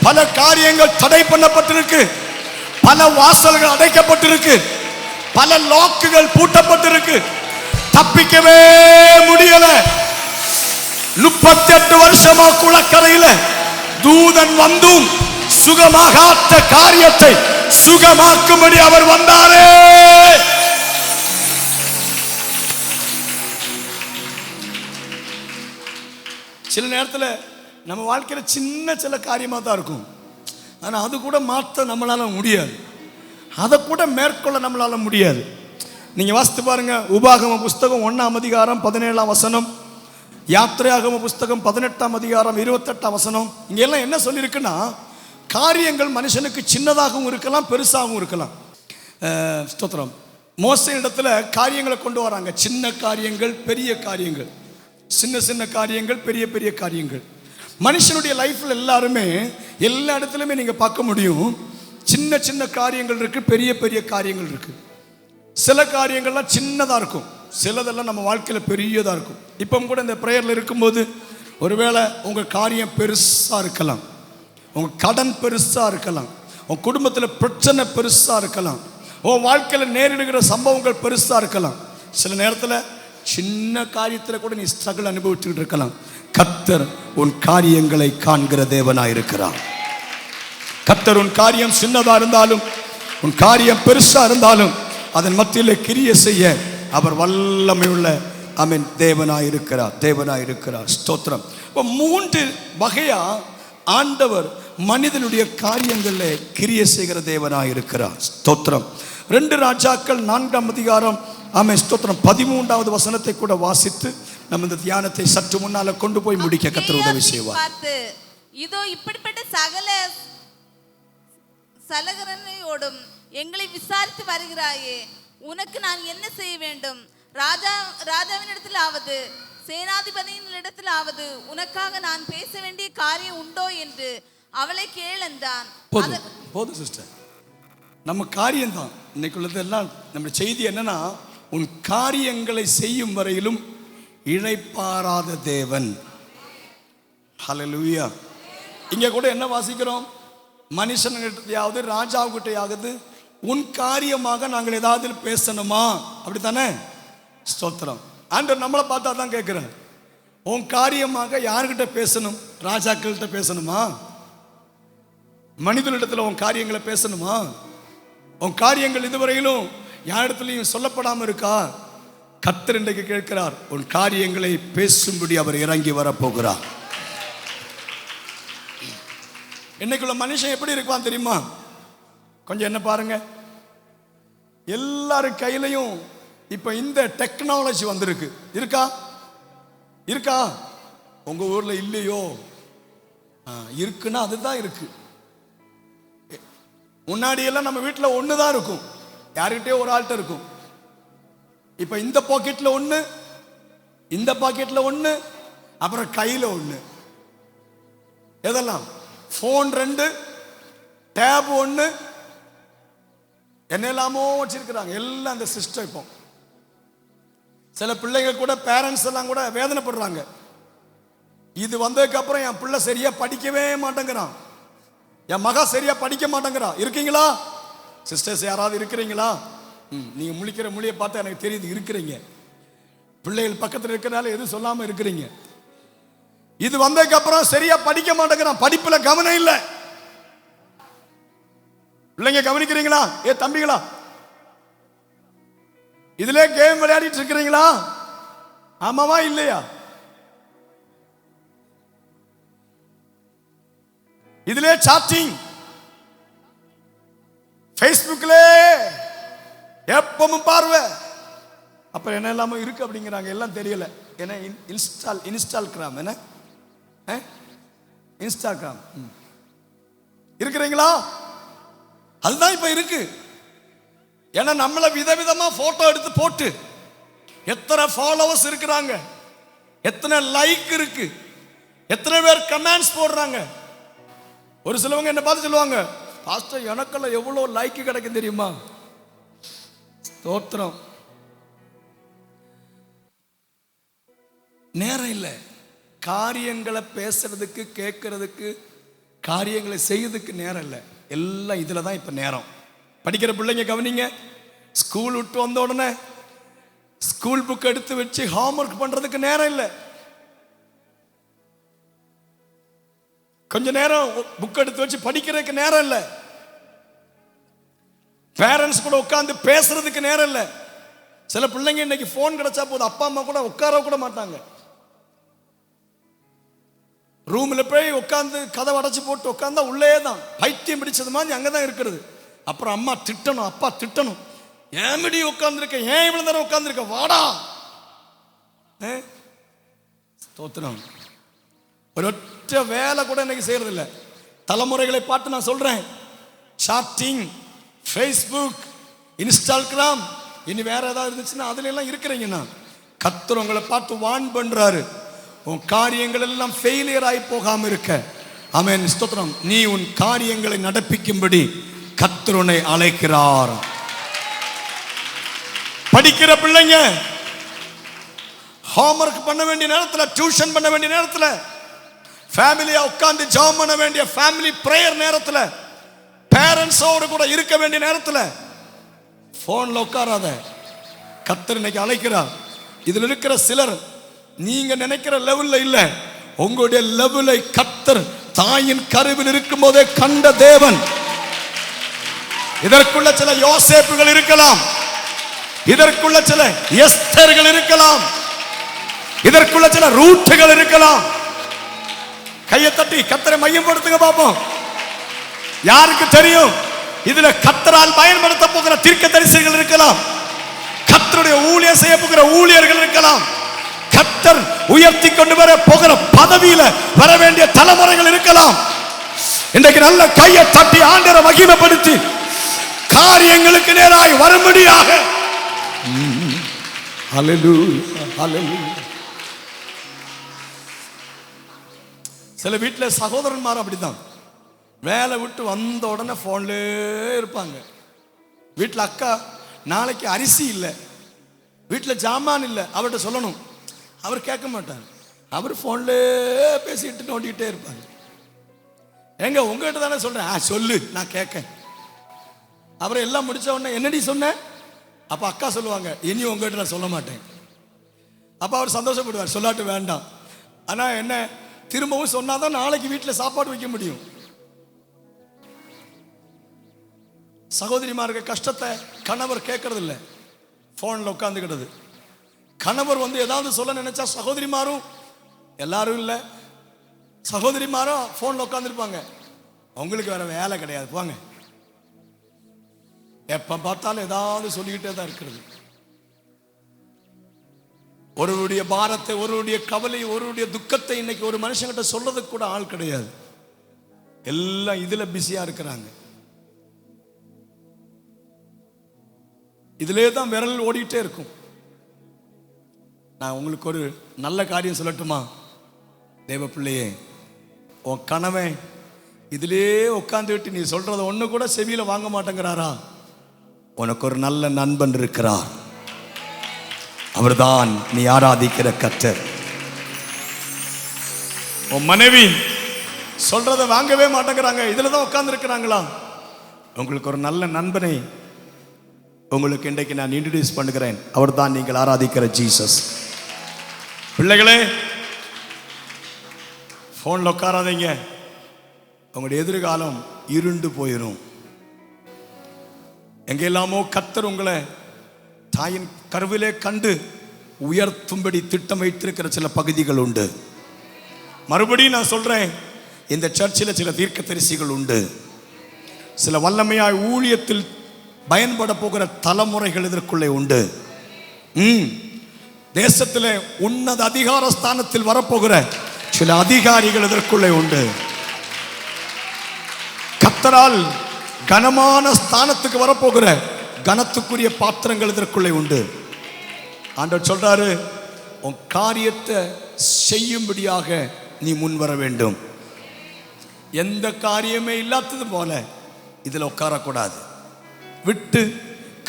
பல காரியங்கள் தடை பண்ணப்பட்டிருக்கு, பல வாசல்கள் அடைக்கப்பட்டிருக்கு, பல லாக்குகள் பூட்டப்பட்டிருக்கு, தப்பிக்கவே முடியல. 38 வருஷமா குளக்கரையில தூதன் வந்தும் சுகமாகாத காரியத்தை சுகமாக்கும்படி அவர் வந்தாரே. சில நேரத்தில் நம்ம வாழ்க்கையில சின்ன சில காரியமா தான் இருக்கும், ஆனா அது கூட மாற்ற நம்மளால முடியாது, அதை கூட மேற்கொள்ள நம்மளால முடியாது. நீங்க வாசித்து பாருங்க, உபாகம புஸ்தகம் 1ஆம் அதிகாரம் 17ஆம் வசனம், யாத்திரையாகம புஸ்தகம் 18ஆம் அதிகாரம் 28ஆம் வசனம். இங்க எல்லாம் என்ன சொல்லியிருக்குன்னா, காரியங்கள் மனுஷனுக்கு சின்னதாகவும் இருக்கலாம், பெருசாகவும் இருக்கலாம். ஸ்தோத்திரம். மோசே இடத்துல காரியங்களை கொண்டு வராங்க, சின்ன காரியங்கள், பெரிய காரியங்கள், சின்ன சின்ன காரியங்கள், பெரிய பெரிய காரியங்கள். மனுஷனுடைய லைஃப்ல எல்லாருமே எல்லா இடத்துலையுமே நீங்க பார்க்க முடியும், சின்ன சின்ன காரியங்கள் இருக்கு, பெரிய பெரிய காரியங்கள் இருக்கு. சில காரியங்கள்லாம் சின்னதா இருக்கும், சிலதெல்லாம் நம்ம வாழ்க்கையில் பெரியதாக இருக்கும். இப்போ கூட இந்த ப்ரேயரில் இருக்கும்போது ஒருவேளை உங்கள் காரியம் பெருசாக இருக்கலாம், உங்கள் கடன் பெருசாக இருக்கலாம், உங்கள் குடும்பத்தில் பிரச்சனை பெருசாக இருக்கலாம், உன் வாழ்க்கையில் நேரிடுகிற சம்பவங்கள் பெருசாக இருக்கலாம். சில நேரத்தில் சின்ன காரியத்தில் கூட நீ ஸ்ட்ரகிள் அனுபவிச்சுக்கிட்டு இருக்கலாம். கர்த்தர் உன் காரியங்களை காண்கிற தேவனாக இருக்கிறார். கர்த்தர் உன் காரியம் சின்னதாக இருந்தாலும் உன் காரியம் பெருசாக இருந்தாலும் அதன் மத்தியில் கிரியை செய்ய அவர் வல்லமையுள்ள தேவனாக இருக்கிறார். ஸ்தோத்திரம். இப்போ 3 வகையா ஆண்டவர் மனிதனுடைய காரியங்களில் கிரியை செய்கிற தேவனாக இருக்கிறார். ஸ்தோத்திரம். 2 ராஜாக்கள் 4ஆம் அதிகாரம் ஸ்தோத்திரம் 13வது வசனத்தை கூட வாசித்து நம்ம இந்த தியானத்தை சற்று முன்னால கொண்டு போய் முடிக்க கர்த்தர் உதவி செய்வார். இதோ இப்படிப்பட்ட சகல சலகரனையோடும் எங்களை விசாரித்து வருகிறாயே, உனக்கு நான் என்ன செய்ய வேண்டும்? ராஜாவினிடத்திலாவது சேனாதிபதியினிடத்திலாவது உனக்காக நான் பேச வேண்டிய காரியம் உண்டோ என்று அவளை கேள் என்றான். போதும் சிஸ்டர், நம்ம காரியம்தான் இன்னைக்கு உள்ளது எல்லாம். நம்ம செய்தி என்னன்னா, உன் காரியங்களை செய்யும் வரையிலும் இளைப்பாராத தேவன். ஹல்லேலூயா. இங்க கூட என்ன வாசிக்கிறோம்? மனுஷன்கிட்டயாவது ராஜாவுக்கிட்டையாவது உன் காரியமாக நாங்கள் ஏதாவது பேசணுமா? அப்படித்தானே? ஸ்தோத்திரம். ஆண்டவர் நம்மளை பார்த்தா தான் கேட்கிறேன், உன் காரியமாக யாருக்கிட்ட பேசணும்? ராஜாக்கள்கிட்ட பேசணுமா? மனிதனிடத்தில் உன் காரியங்களை பேசணுமா? உன் காரியங்கள் இதுவரையிலும் யாரிடத்திலையும் சொல்லப்படாமல் இருக்கா? கர்த்தர் இன்றைக்கு கேட்கிறார், உன் காரியங்களை பேசும்படி அவர் இறங்கி வரப்போகிறார். இன்னைக்குள்ள மனுஷன் எப்படி இருக்கான் தெரியுமா? கொஞ்சம் என்ன பாருங்க, எல்லாரும் கையிலையும் இப்ப இந்த டெக்னாலஜி வந்திருக்கு. இருக்கா? உங்க ஊர்ல இல்லையோ? இருக்குன்னா அதுதான் இருக்கு. முன்னாடி எல்லாம் நம்ம வீட்டில் ஒண்ணுதான் இருக்கும், யாருக்கிட்டே ஒரு ஆள்கிட்ட இருக்கும். இப்ப இந்த பாக்கெட்ல ஒண்ணு, இந்த பாக்கெட்ல ஒண்ணு, அப்புறம் கையில ஒண்ணு. எதெல்லாம்? போன் 2, டேப் 1, என்னெல்லாமோ வச்சிருக்கிறாங்க. எல்லாம் அந்த சிஸ்டம். இப்போ சில பிள்ளைங்க கூட பேரண்ட்ஸ் எல்லாம் கூட வேதனைப்படுறாங்க. இது வந்ததுக்கு அப்புறம் என் பிள்ளை சரியா படிக்கவே மாட்டேங்கிறான், என் மகா சரியா படிக்க மாட்டேங்கிறா. இருக்கீங்களா சிஸ்டர்ஸ்? யாராவது இருக்கிறீங்களா? நீங்க முழிக்கிற மொழியை பார்த்தா எனக்கு தெரியுது இருக்கிறீங்க. பிள்ளைகள் பக்கத்தில் இருக்கிறனால எதுவும் சொல்லாம இருக்கிறீங்க. இது வந்ததுக்கு அப்புறம் சரியா படிக்க மாட்டேங்கிறான், படிப்புல கவனம் இல்லை. பிள்ளைங்க கவனிக்கிறீங்களா? தம்பிகளா, இதுல கேம் விளையாடிட்டு இருக்கிறீங்களா? ஆமாவா இல்லையா? இதுல சாட்டிங், ஃபேஸ்புக்ல எப்பவும் பார்வை, அப்புறம் என்ன எல்லாமே இருக்கு அப்படிங்கிறாங்க. எல்லாம் தெரியல. என்ன இன்ஸ்டால்கிராம், என்ன இன்ஸ்டாகிராம் இருக்கிறீங்களா? அதுதான் இப்ப இருக்கு. ஏன்னா நம்மள விதவிதமா போட்டோ எடுத்து போட்டு எத்தனை ஃபாலோவர்ஸ் இருக்கிறாங்க, எத்தனை லைக் இருக்கு, எத்தனை பேர் கமெண்ட்ஸ் போடுறாங்க. ஒரு சிலவங்க என்ன பார்த்து சொல்லுவாங்க, பாஸ்டர் எனக்கெல்லாம் எவ்வளவு லைக் கிடைக்கும் தெரியுமா? ஸ்தோத்திரம். நேரம் இல்லை காரியங்களை பேசுறதுக்கு, கேட்கறதுக்கு, காரியங்களை செய்யறதுக்கு நேரம் இல்லை. எல்லாம் இதுல தான் இப்ப நேரம். படிக்கிற பிள்ளைங்க கவனிங்க, ஸ்கூல் விட்டு வந்த உடனே ஸ்கூல் புக் எடுத்து வச்சு ஹோம்ஒர்க் பண்றதுக்கு நேரம் இல்லை. கொஞ்ச நேரம் புக் எடுத்து வச்சு படிக்கிறதுக்கு நேரம் இல்லை. பேரண்ட்ஸ் கூட உட்கார்ந்து பேசுறதுக்கு நேரம் இல்லை. சில பிள்ளைங்க இன்னைக்கு போன் கிடைச்சா போதும், அப்பா அம்மா கூட உட்கார கூட மாட்டாங்க. ரூம்ல போய் உட்காந்து கதவை அடைச்சு போட்டு உட்காந்தா உள்ளே தான் பைத்தியம் பிடிச்சது மாதிரி அங்கதான் இருக்கிறது. அப்புறம் அம்மா திட்டணும், அப்பா திட்டணும், ஏன்டி உட்கார்ந்துருக்க, ஏன் இவ்வளவு நேரம் உட்கார்ந்துருக்க, வாடா. ஸ்தோத்திரம். ஒரு ஒற்ற வேலை கூட இன்னைக்கு செய்யறது இல்லை. தலைமுறைகளை பார்த்து நான் சொல்றேன், சாட்டிங், ஃபேஸ்புக், இன்ஸ்டாகிராம், இனி வேற ஏதாவது இருந்துச்சுன்னா அதுல எல்லாம் இருக்கிறீங்கன்னா கர்த்தர் உங்களை பார்த்து வான் பண்றாரு, உன் காரியங்கள் எல்லாம் ஃபெயிலியர் ஆகி போகாம இருக்க. ஆமென். ஸ்தோத்திரம். நீ உன் காரியங்களை நடப்பிக்கும்படி கர்த்தர் உன்னை அழைக்கிறார். படிக்கிற பிள்ளைங்க ஹோம்வொர்க் பண்ண வேண்டிய நேரத்தில், டியூஷன் பண்ண வேண்டிய நேரத்தில், ஃபேமிலியா உட்கார்ந்து ஜெபம் பண்ண வேண்டிய ஃபேமிலி பிரேயர் நேரத்தில், பேரண்ட்ஸோடு கூட இருக்க வேண்டிய நேரத்தில் போன்ல உட்காராத. கர்த்தர் இன்னைக்கு அழைக்கிறார். இதுல இருக்கிற சிலர் நீங்க நினைக்கிற லெவல்ல இல்ல, உங்களுடைய லெவலை கர்த்தர் தாயின் கருவில் இருக்கும் போதே கண்ட தேவன். இதற்குள்ள சில யோசேப்புகள் இருக்கலாம், இதற்குள்ள சில எஸ்தர்கள் இருக்கலாம், இதற்குள்ள சில ரூட்டுகள் இருக்கலாம். கையை தட்டி கர்த்தரை மையப்படுத்துங்க பாப்போம். யாருக்கு தெரியும், இதுல கர்த்தரால் பயன்படுத்த போகிற தீர்க்கதரிசிகள் இருக்கலாம், கர்த்தருடைய ஊழியம் செய்ய போகிற ஊழியர்கள் இருக்கலாம், கர்த்தர் உயர்த்தி கொண்டு வர போகிற பதவியில வர வேண்டிய தலைமுறைகள் இருக்கலாம். இன்றைக்கு நல்ல கையை தட்டி ஆண்டவரை மகிமைப்படுத்தி காரியங்களுக்கு நேராய் வரும்படியாக. ஹல்லேலூயா, ஹல்லேலூயா. சில வீட்டில் சகோதரன்மார் அப்படித்தான், வேலை விட்டு வந்த உடனே போன்ல இருப்பாங்க. வீட்டில் அக்கா நாளைக்கு அரிசி இல்லை, வீட்டில் ஜாமான் இல்லை, அவர்கிட்ட சொல்லணும், அவர் கேட்க மாட்டார், அவர் போன்ல பேசிட்டு நோண்டிக்கிட்டே இருப்பாங்க. எங்க உங்ககிட்ட தானே சொல்றேன், சொல்லு நான் கேட்க. அப்புறம் எல்லாம் முடிச்ச உடனே என்னடி சொன்ன, அப்ப அக்கா சொல்லுவாங்க, இனி உங்ககிட்ட நான் சொல்ல மாட்டேன். அப்ப அவர் சந்தோஷப்படுவார், சொல்லாட்டு வேண்டாம். ஆனா என்ன, திரும்பவும் சொன்னாதான் நாளைக்கு வீட்டில் சாப்பாடு வைக்க முடியும். சகோதரிமாருக்கு கஷ்டத்தை கணவர் கேட்கறது இல்லை, போன்ல உட்காந்துக்கிட்டது. கணவர் ஏதாவது சொல்ல நினைச்சா சகோதரிமாரும், எல்லாரும் இல்லை, சகோதரிமாரும் போன்ல உட்காந்துருப்பாங்க. அவங்களுக்கு வேற வேலை கிடையாது, போங்க, எப்ப பார்த்தாலும் ஏதாவது சொல்லிக்கிட்டே தான் இருக்கிறது. ஒருவருடைய பாரத்தை, ஒருவருடைய கவலை, ஒருவருடைய துக்கத்தை இன்னைக்கு ஒரு மனுஷங்கிட்ட சொல்றதுக்கு கூட ஆள் கிடையாது. எல்லாம் இதுல பிஸியா இருக்கிறாங்க. இதிலே தான் விரல் ஓடிட்டே இருக்கும். நான் உங்களுக்கு ஒரு நல்ல காரியம் சொல்லட்டுமா தேவ பிள்ளையே, உன் கணவன் இதிலே உட்காந்துட்டு நீ சொல்றத ஒண்ணு கூட செவியில வாங்க மாட்டேங்கிறாரா, உனக்கு ஒரு நல்ல நண்பன் இருக்கிறார். அவர்தான் நீ ஆராதிக்கிற கர்த்தர். உன் மனைவி சொல்றத வாங்கவே மாட்டேங்கிறாங்க, இதுலதான் உட்கார்ந்து இருக்கிறாங்களா, உங்களுக்கு ஒரு நல்ல நண்பனை உங்களுக்கு இன்றைக்கு நான் இன்ட்ரோடியூஸ் பண்ணுகிறேன். அவர் தான் நீங்கள் ஆராதிக்கிற ஜீசஸ். பிள்ளைகளே, போன்ல உட்காராதீங்க, உங்களுடைய எதிர்காலம் இருண்டு போயிடும். எங்கெல்லாமோ கர்த்தர் உங்களை தாயின் கருவிலே கண்டு உயர்த்தும்படி திட்டம் வைத்திருக்கிற சில பகுதிகள் உண்டு. மறுபடியும் நான் சொல்றேன், இந்த சர்ச்சில் சில தீர்க்கதரிசிகள் உண்டு, சில வல்லமையாய் ஊழியத்தில் பயன்பட போகிற தலைமுறைகள் இதற்குள்ளே உண்டு. தேசத்தில் உன்னத அதிகார ஸ்தானத்தில் வரப்போகிற சில அதிகாரிகள் இதற்குள்ளே உண்டு. கர்த்தரால் கனமான ஸ்தானத்துக்கு வரப்போகிற கனத்துக்குரிய பாத்திரங்கள் இதற்குள்ளே உண்டு. ஆண்டவர் சொல்றாரு, உன் காரியத்தை செய்யும்படியாக நீ முன் வர வேண்டும். எந்த காரியமே இல்லாதது போல இதில் உட்காரக்கூடாது. விட்டு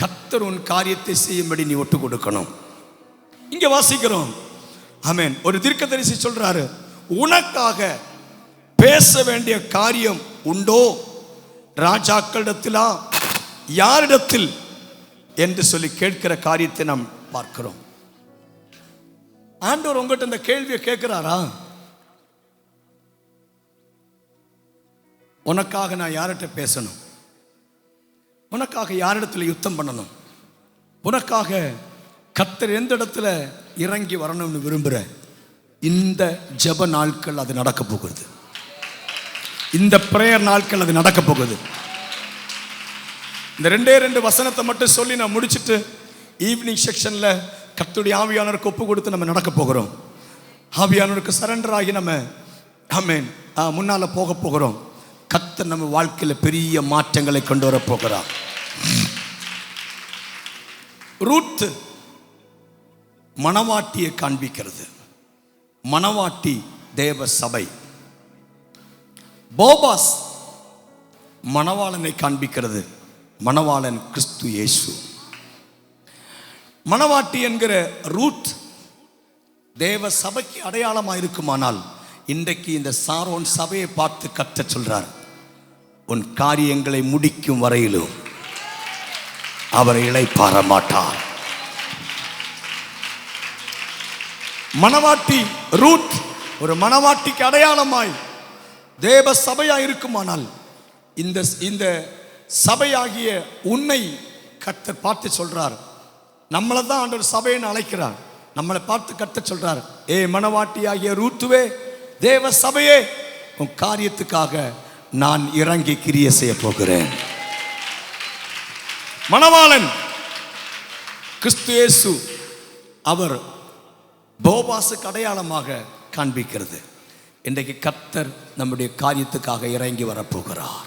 கர்த்தர் உன் காரியத்தை செய்யும்படி நீ ஒட்டு கொடுக்கணும். இங்க வாசிக்கிறோம், ஆமென். ஒரு தீர்க்கதரிசி சொல்றாரு, உனக்காக பேச வேண்டிய காரியம் உண்டோ ராஜாக்களிடத்திலா யாரிடத்தில் என்று சொல்லி கேட்கிற காரியத்தை நாம் பார்க்கிறோம். ஆண்டவர் உங்ககிட்ட இந்த கேள்வியை கேட்கிறாரா, உனக்காக நான் யார்கிட்ட பேசணும், உனக்காக யாரிடத்துல யுத்தம் பண்ணணும், உனக்காக கர்த்தர் எந்த இடத்துல இறங்கி வரணும்னு விரும்புகிற இந்த ஜெப நாட்கள் அது நடக்க போகுது. இந்த பிரேயர் நாட்கள் அது நடக்க போகுது. இந்த 2 வசனத்தை மட்டும் சொல்லி நான் முடிச்சுட்டு ஈவினிங் செக்ஷன்ல கர்த்தருடைய ஆவியானவருக்கு ஒப்பு கொடுத்து நம்ம நடக்க போகிறோம். ஆவியானவருக்கு சரண்டர் ஆகி நம்ம ஆமென் முன்னால போக போகிறோம். கர்த்தர் நம்ம வாழ்க்கையில பெரிய மாற்றங்களை கொண்டு வர போகிறார். ரூத் மணவாட்டியை காண்பிக்கிறது, மணவாட்டி தேவ சபை. போபாஸ் மணவாளனை காண்பிக்கிறது, மணவாளன் கிறிஸ்து இயேசு. மணவாட்டி என்கிற ரூத் தேவ சபைக்கு அடையாளமாக இருக்குமானால் இன்றைக்கு இந்த சாரோன் சபையை பார்த்து கர்த்தர் சொல்றார், உன் காரியங்களை முடிக்கும் வரையிலும் அவரை இளைப்பாற மாட்டார். மணவாட்டி ரூத் ஒரு மணவாட்டிக்கு அடையாளமாய் தேவ சபையா இருக்குமானால் இந்த சபையாகிய உன்னை கர்த்தர் பார்த்து சொல்றார். நம்மளை தான் ஆண்டவர் சபைன்னு அழைக்கிறார். நம்மளை பார்த்து கர்த்தர் சொல்றார், ஏ மணவாட்டியாகிய ரூத்துவே, தேவ சபையே, உன் காரியத்துக்காக நான் இறங்கி கிரியை செய்ய போகிறேன். மணவாளன் கிறிஸ்து இயேசு, அவர் போவாசுக்கு அடையாளமாக காண்பிக்கிறது. இன்றைக்கு கர்த்தர் நம்முடைய காரியத்துக்காக இறங்கி வரப்போகிறார்.